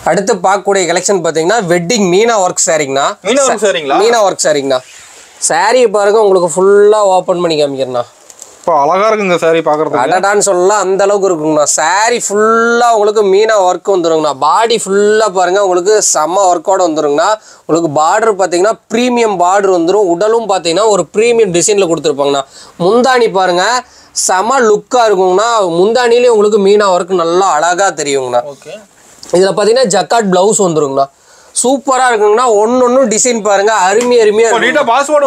அடுத்து பார்க்கக்கூடிய கலெக்ஷன் பார்த்தீங்கன்னா வெட்டிங் மீனா ஒர்க் சாரிங்கண்ணா. மீனா ஒர்க் சாரிங்கண்ணா. சாரியை பாருங்க உங்களுக்கு ஃபுல்லாக ஓப்பன் பண்ணி காமிக்கிறேண்ணா. அழகா இருக்குங்க சாரி பாக்குறதுக்கு. அடடான்னு சொல்லலாம், அந்த அளவுக்கு இருக்குங்கண்ணா. சாரி ஃபுல்லா உங்களுக்கு மீனா ஒர்க் வந்துருங்கண்ணா. பாடி ஃபுல்லா பாருங்க உங்களுக்கு செம்ம ஒர்க்கோட வந்துருங்கண்ணா. உங்களுக்கு பார்டர் பார்த்தீங்கன்னா ப்ரீமியம் பார்டர் வந்துடும். உடலும் பார்த்தீங்கன்னா ஒரு ப்ரீமியம் டிசைன்ல கொடுத்துருப்பாங்கண்ணா. முந்தானி பாருங்க செம லுக்கா இருக்குங்கண்ணா. முந்தானிலே உங்களுக்கு மீனா ஒர்க் நல்லா அழகா தெரியுங்கண்ணா. இதுல பார்த்தீங்கன்னா ஜக்காட் பிளவுஸ் வந்துருங்கண்ணா. சூப்பரா இருக்குங்கண்ணா. ஒன்னொன்னு டிசைன் பாருங்க அருமையா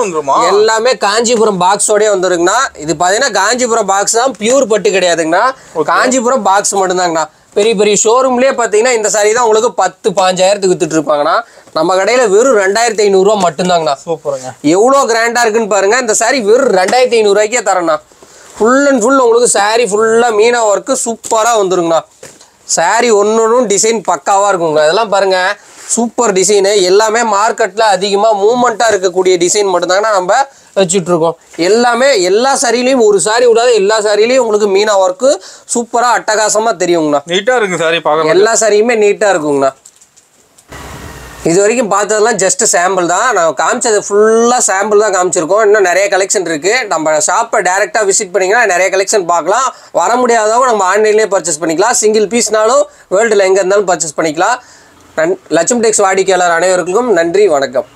வந்துருமா. எல்லாமே காஞ்சிபுரம் பாக்ஸோடய வந்துருங்கண்ணா. இது பாத்தீங்கன்னா காஞ்சிபுரம் பாக்ஸ் தான், பியூர் பட்டு கிடையாதுங்கண்ணா. காஞ்சிபுரம் பாக்ஸ் மட்டும்தாங்கண்ணா. பெரிய பெரிய ஷோரூம்லயே பாத்தீங்கன்னா இந்த சாரி தான் உங்களுக்கு 10-15,000 வித்துட்டு இருப்பாங்கண்ணா. நம்ம கடையில வெறும் 2500 ரூபா மட்டும்தாங்கண்ணா. சூப்பருங்க. எவ்வளவு கிராண்டா இருக்குன்னு பாருங்க. இந்த சாரி வெறும் 2500 ரூபாய்க்கே தரேண்ணா. ஃபுல் அண்ட் ஃபுல் உங்களுக்கு சாரி ஃபுல்லா மீனா ஒர்க்கு சூப்பரா வந்துருங்கண்ணா. சாரி ஒன்னொன்னும் டிசைன் பக்காவா இருக்குங்க. இதெல்லாம் பாருங்க சூப்பர் டிசைனு. எல்லாமே மார்க்கெட்ல அதிகமா மூவ்மெண்டா இருக்கக்கூடிய டிசைன் மட்டும்தாங்கன்னா நம்ம வச்சுட்டு இருக்கோம். எல்லாமே எல்லா சாரிலையும் ஒரு சாரி விடாத எல்லா சாரிலையும் உங்களுக்கு மீனா ஒர்க்கு சூப்பரா அட்டகாசமா தெரியுங்கண்ணா. நீட்டா இருக்கு சாரி பார்க்க. எல்லா சாரியுமே நீட்டா இருக்குங்கண்ணா. இது வரைக்கும் பார்த்ததெல்லாம் ஜஸ்ட் சாம்பிள் தான். நான் காமிச்சது ஃபுல்லாக சாம்பிள் தான் காமிச்சிருக்கோம். இன்னும் நிறைய கலெக்ஷன் இருக்குது. நம்ம ஷாப்பை டேரெக்டாக விசிட் பண்ணிங்கன்னா நிறைய கலெக்ஷன் பார்க்கலாம். வர முடியாதவங்க நம்ம ஆன்லைன்லேயே பர்ச்சேஸ் பண்ணிக்கலாம். சிங்கிள் பீஸ்னாலும் வேர்ல்டில் எங்கே இருந்தாலும் பர்ச்சேஸ் பண்ணிக்கலாம். லட்சுமி டெக்ஸ் வாடிக்கையாளர் அனைவருக்கும் நன்றி, வணக்கம்.